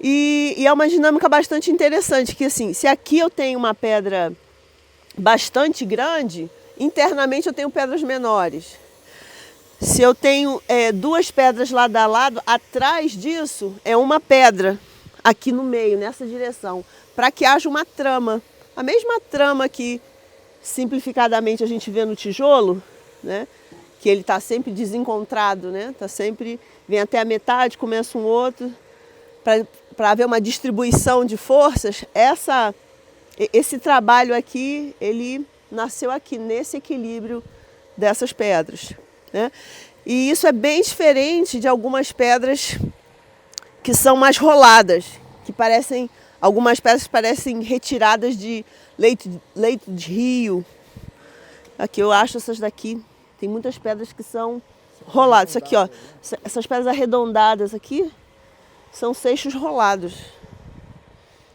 E é uma dinâmica bastante interessante, que assim, se aqui eu tenho uma pedra bastante grande, internamente eu tenho pedras menores. Se eu tenho duas pedras lado a lado, atrás disso é uma pedra aqui no meio, nessa direção, para que haja uma trama. A mesma trama que simplificadamente a gente vê no tijolo, né? Que ele está sempre desencontrado, né? Tá sempre, vem até a metade, começa um outro, para haver uma distribuição de forças. Esse trabalho aqui, ele nasceu aqui, nesse equilíbrio dessas pedras, né? E isso é bem diferente de algumas pedras que são mais roladas, que parecem, algumas pedras parecem retiradas de leito de rio. Aqui eu acho essas daqui, tem muitas pedras que são roladas. Isso aqui, ó, essas pedras arredondadas aqui são seixos rolados,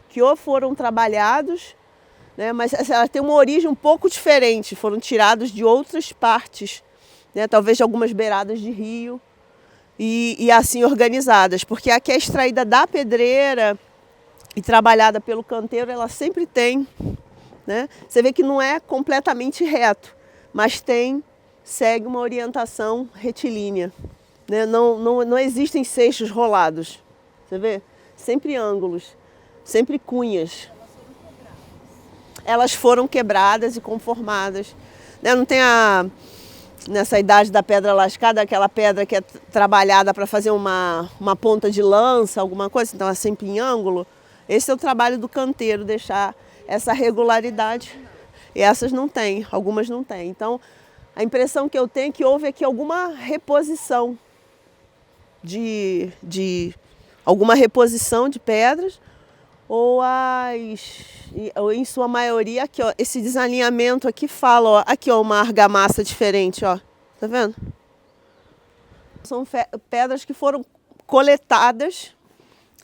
que ou foram trabalhados, né, mas elas têm uma origem um pouco diferente, foram tirados de outras partes, né, talvez de algumas beiradas de rio, e assim organizadas, porque aqui é extraída da pedreira e trabalhada pelo canteiro, ela sempre tem, né, você vê que não é completamente reto, mas segue uma orientação retilínea, né, não existem seixos rolados, você vê? Sempre ângulos, sempre cunhas. Elas foram quebradas e conformadas, né? Não tem nessa idade da pedra lascada, aquela pedra que é trabalhada para fazer uma ponta de lança, alguma coisa, então é sempre em ângulo. Esse é o trabalho do canteiro, deixar essa regularidade. E essas não tem, algumas não tem. Então, a impressão que eu tenho é que houve aqui alguma reposição alguma reposição de pedras, ou em sua maioria, aqui, ó, esse desalinhamento aqui fala, ó, aqui, ó, uma argamassa diferente, ó, tá vendo? São pedras que foram coletadas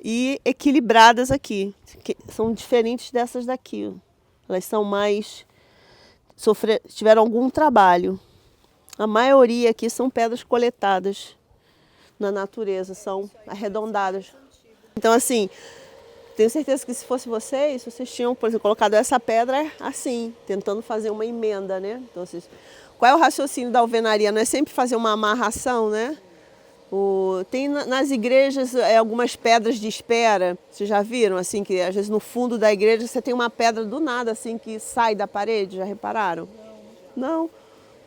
e equilibradas aqui, que são diferentes dessas daqui, ó. Elas são mais, tiveram algum trabalho. A maioria aqui são pedras coletadas na natureza, são arredondadas. Então, assim, tenho certeza que se fosse vocês tinham, por exemplo, colocado essa pedra assim, tentando fazer uma emenda, né? Então, qual é o raciocínio da alvenaria? Não é sempre fazer uma amarração, né? Tem nas igrejas algumas pedras de espera, vocês já viram, assim, que às vezes no fundo da igreja você tem uma pedra do nada, assim, que sai da parede, já repararam? Não.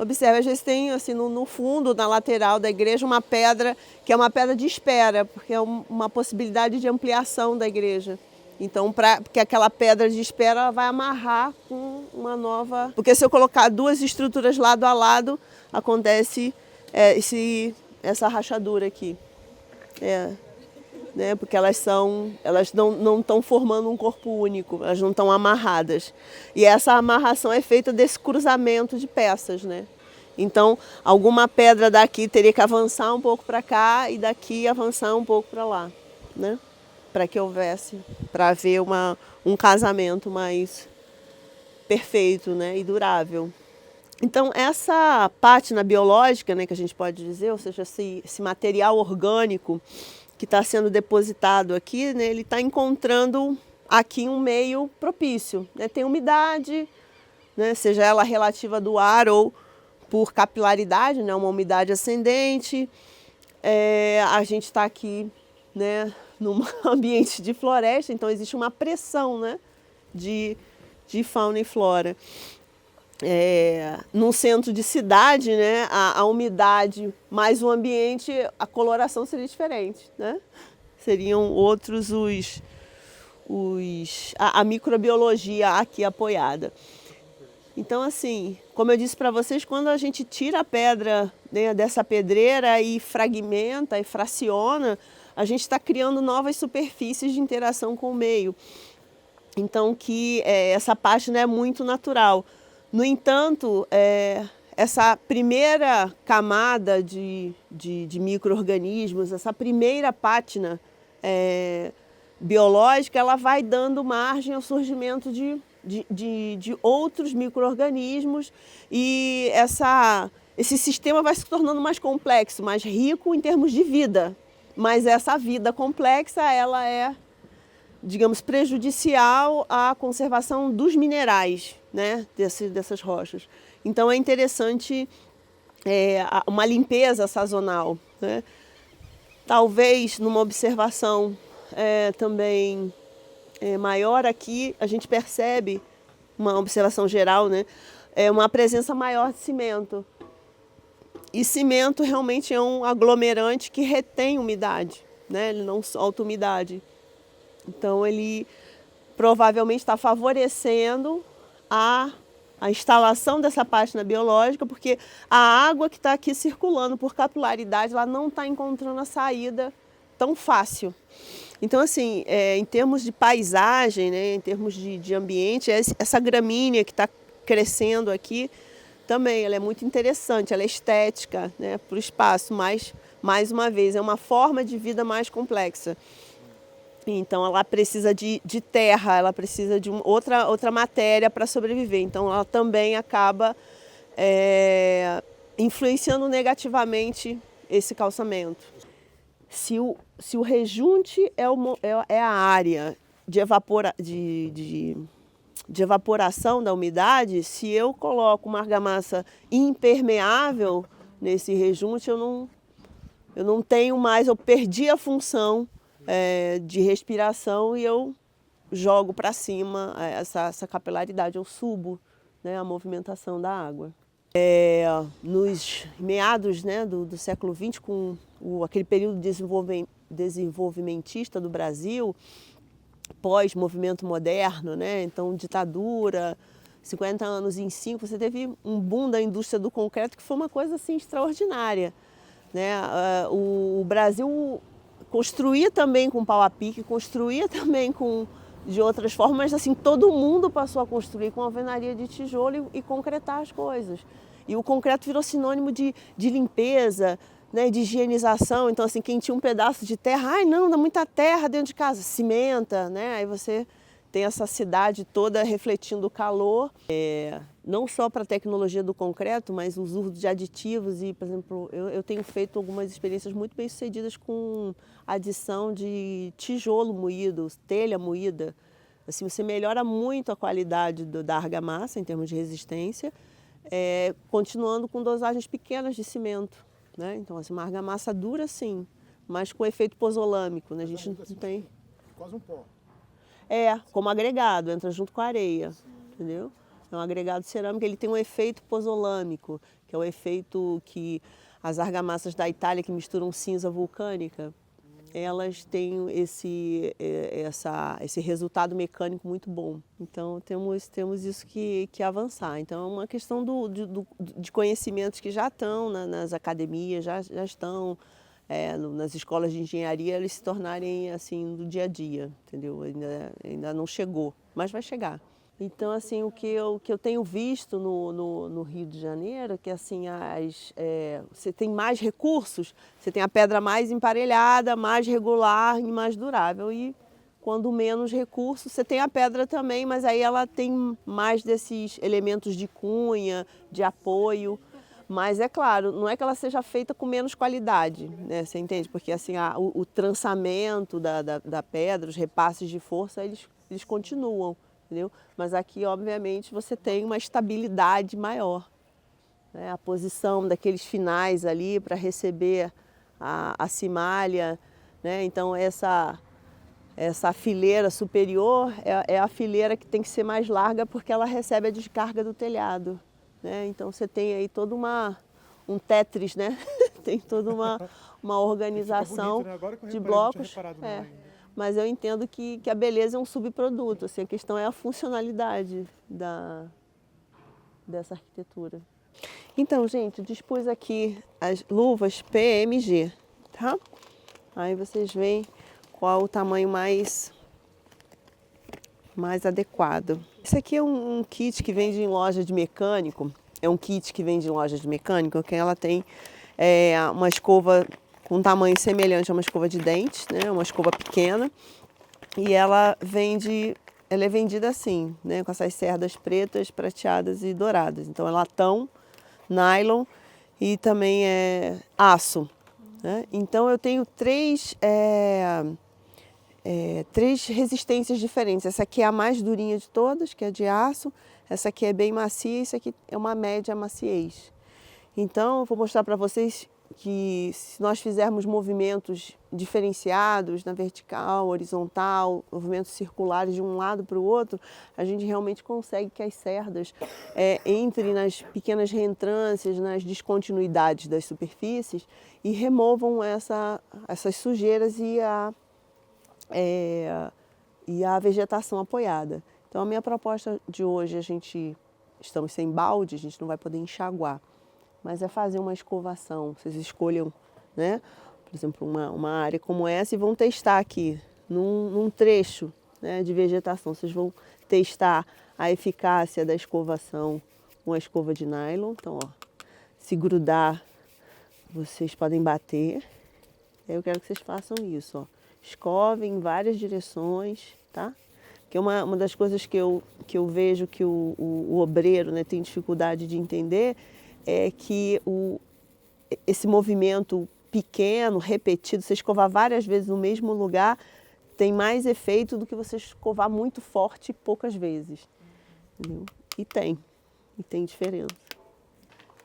Observe, às vezes tem assim no fundo, na lateral da igreja, uma pedra que é uma pedra de espera, porque é uma possibilidade de ampliação da igreja. Então, porque aquela pedra de espera ela vai amarrar com uma nova... Porque se eu colocar duas estruturas lado a lado, acontece essa rachadura aqui. Né? Porque elas não estão formando um corpo único, elas não estão amarradas. E essa amarração é feita desse cruzamento de peças, né? Então, alguma pedra daqui teria que avançar um pouco para cá e daqui avançar um pouco para lá, né? Para que houvesse, para haver um casamento mais perfeito, né? E durável. Então, essa pátina biológica, né, que a gente pode dizer, ou seja, esse material orgânico que está sendo depositado aqui, né, ele está encontrando aqui um meio propício, né? Tem umidade, né, seja ela relativa do ar ou por capilaridade, né, uma umidade ascendente. A gente está aqui, né, num ambiente de floresta, então existe uma pressão, né, de fauna e flora. Num centro de cidade, né, a umidade mais o ambiente, a coloração seria diferente, né? Seriam outros a microbiologia aqui apoiada. Então, assim, como eu disse para vocês, quando a gente tira a pedra, né, dessa pedreira e fragmenta e fraciona, a gente está criando novas superfícies de interação com o meio. Então, que essa pátina é muito natural. No entanto, essa primeira camada de micro-organismos, essa primeira pátina biológica, ela vai dando margem ao surgimento de outros micro-organismos e esse sistema vai se tornando mais complexo, mais rico em termos de vida. Mas essa vida complexa, ela é, digamos, prejudicial à conservação dos minerais, né, dessas rochas. Então é interessante uma limpeza sazonal, né? Talvez numa observação também maior aqui, a gente percebe, uma observação geral, né, uma presença maior de cimento. E cimento realmente é um aglomerante que retém umidade, né? Ele não solta umidade. Então ele provavelmente está favorecendo a instalação dessa pátina biológica, porque a água que está aqui circulando por capilaridade, ela não está encontrando a saída tão fácil. Então, assim, em termos de paisagem, né, em termos de ambiente, essa gramínea que está crescendo aqui, também ela é muito interessante, ela é estética, né, para o espaço, mas, mais uma vez, é uma forma de vida mais complexa. Então, ela precisa de terra, ela precisa de outra matéria para sobreviver. Então, ela também acaba influenciando negativamente esse calçamento. Se o rejunte é a área de evaporação da umidade, se eu coloco uma argamassa impermeável nesse rejunte, eu não tenho mais, eu perdi a função de respiração e eu jogo para cima essa capilaridade, eu subo, né, a movimentação da água. Nos meados, né, do século XX, com aquele período desenvolvimentista do Brasil, pós-movimento moderno, né, então ditadura, 50 anos em 5, você teve um boom da indústria do concreto que foi uma coisa assim extraordinária, né? O Brasil construía também com pau a pique, construía também de outras formas, mas assim, todo mundo passou a construir com alvenaria de tijolo e concretar as coisas. E o concreto virou sinônimo de limpeza, né, de higienização. Então, assim, quem tinha um pedaço de terra, ai não, dá muita terra dentro de casa, cimenta, né? Aí você tem essa cidade toda refletindo o calor. Não só para a tecnologia do concreto, mas os usos de aditivos. E, por exemplo, eu tenho feito algumas experiências muito bem sucedidas com adição de tijolo moído, telha moída. Assim, você melhora muito a qualidade da argamassa em termos de resistência, continuando com dosagens pequenas de cimento, né? Então, assim, uma argamassa dura, sim, mas com efeito pozolâmico, né? A gente não tem... Quase um pó. Como agregado, entra junto com a areia, entendeu? É um agregado cerâmico, ele tem um efeito pozolâmico, que é o efeito que as argamassas da Itália que misturam cinza vulcânica, elas têm esse resultado mecânico muito bom. Então, temos isso que avançar. Então, é uma questão de conhecimentos que já estão nas academias, já estão nas escolas de engenharia, eles se tornarem assim do dia a dia, entendeu? Ainda não chegou, mas vai chegar. Então, assim, o que eu tenho visto no Rio de Janeiro é que assim, você tem mais recursos, você tem a pedra mais emparelhada, mais regular e mais durável. E quando menos recursos, você tem a pedra também, mas aí ela tem mais desses elementos de cunha, de apoio. Mas é claro, não é que ela seja feita com menos qualidade, né? Você entende? Porque assim, o trançamento da pedra, os repasses de força, eles continuam. Entendeu? Mas aqui, obviamente, você tem uma estabilidade maior, né? A posição daqueles finais ali para receber a cimalha, né? Então, essa fileira superior é a fileira que tem que ser mais larga porque ela recebe a descarga do telhado, né? Então, você tem aí todo um Tetris, né? Tem toda uma organização bonito, né? Agora que eu de reparei, não tinha blocos. reparado nela ainda. Mas eu entendo que a beleza é um subproduto, assim, a questão é a funcionalidade dessa arquitetura. Então, gente, eu dispus aqui as luvas PMG, tá? Aí vocês veem qual o tamanho mais mais adequado. Esse aqui é um kit que vende em loja de mecânico. É um kit que vende em loja de mecânico, que ela tem uma escova com um tamanho semelhante a uma escova de dente, né? Uma escova pequena. E ela é vendida assim, né? Com essas cerdas pretas, prateadas e douradas. Então é latão, nylon e também é aço. Né? Então eu tenho três resistências diferentes. Essa aqui é a mais durinha de todas, que é de aço. Essa aqui é bem macia e essa aqui é uma média maciez. Então eu vou mostrar para vocês que se nós fizermos movimentos diferenciados na vertical, horizontal, movimentos circulares de um lado para o outro, a gente realmente consegue que as cerdas entrem nas pequenas reentrâncias, nas descontinuidades das superfícies e removam essas sujeiras e a vegetação apoiada. Então a minha proposta de hoje, estamos sem balde, a gente não vai poder enxaguar, mas é fazer uma escovação. Vocês escolham, né, por exemplo, uma área como essa e vão testar aqui, num trecho, né, de vegetação. Vocês vão testar a eficácia da escovação com a escova de nylon. Então, ó, se grudar, vocês podem bater. Eu quero que vocês façam isso, ó. Escovem em várias direções, tá? Que é uma das coisas que eu vejo que o obreiro, né, tem dificuldade de entender, é que esse movimento pequeno, repetido, você escovar várias vezes no mesmo lugar, tem mais efeito do que você escovar muito forte poucas vezes. Entendeu? E tem diferença.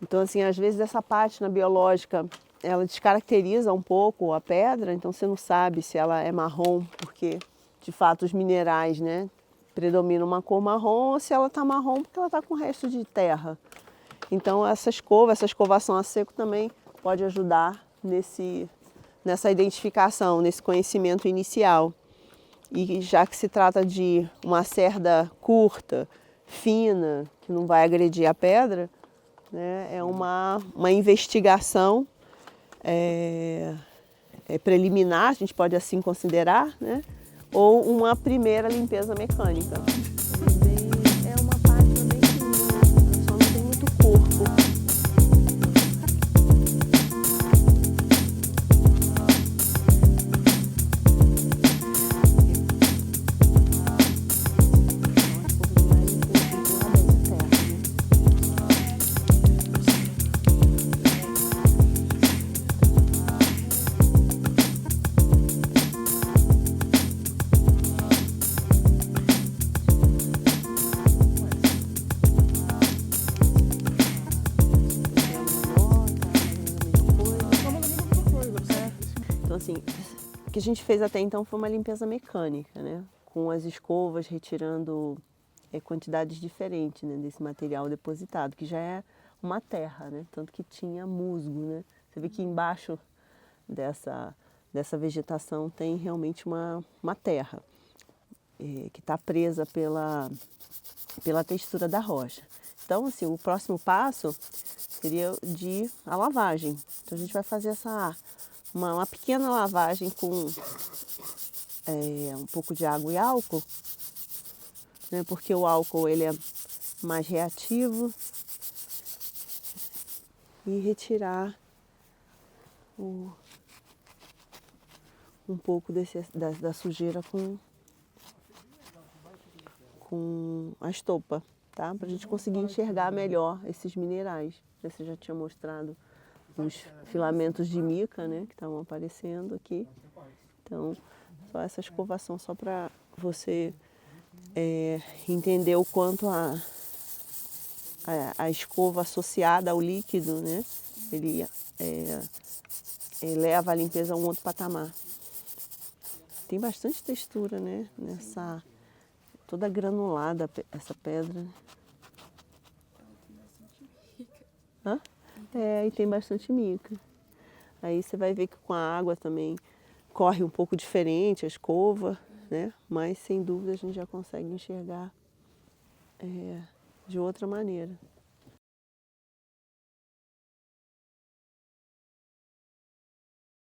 Então, assim, às vezes essa pátina biológica, ela descaracteriza um pouco a pedra, então você não sabe se ela é marrom, porque, de fato, os minerais, né, predominam uma cor marrom, ou se ela está marrom porque ela está com o resto de terra. Então, essa escovação a seco também pode ajudar nessa identificação, nesse conhecimento inicial. E já que se trata de uma cerda curta, fina, que não vai agredir a pedra, né, é uma investigação preliminar, a gente pode assim considerar, né, ou uma primeira limpeza mecânica. É uma página bem fininha, só não tem muito corpo. Então, assim, o que a gente fez até então foi uma limpeza mecânica, né? Com as escovas retirando quantidades diferentes, né, desse material depositado, que já é uma terra, né? Tanto que tinha musgo, né? Você vê que embaixo dessa vegetação tem realmente uma terra que está presa pela textura da rocha. Então, assim, o próximo passo seria a lavagem. Então, a gente vai fazer uma pequena lavagem com um pouco de água e álcool, né, porque o álcool ele é mais reativo, e retirar um pouco da sujeira com a estopa, tá? Para a gente conseguir enxergar melhor esses minerais. Você já tinha mostrado os filamentos de mica, né, que estavam aparecendo aqui. Então, só essa escovação só para você entender o quanto a escova associada ao líquido, né, ele leva a limpeza a um outro patamar. Tem bastante textura, né, toda granulada essa pedra. Hã? E tem bastante mica. Aí você vai ver que com a água também corre um pouco diferente a escova, né? Mas sem dúvida a gente já consegue enxergar de outra maneira.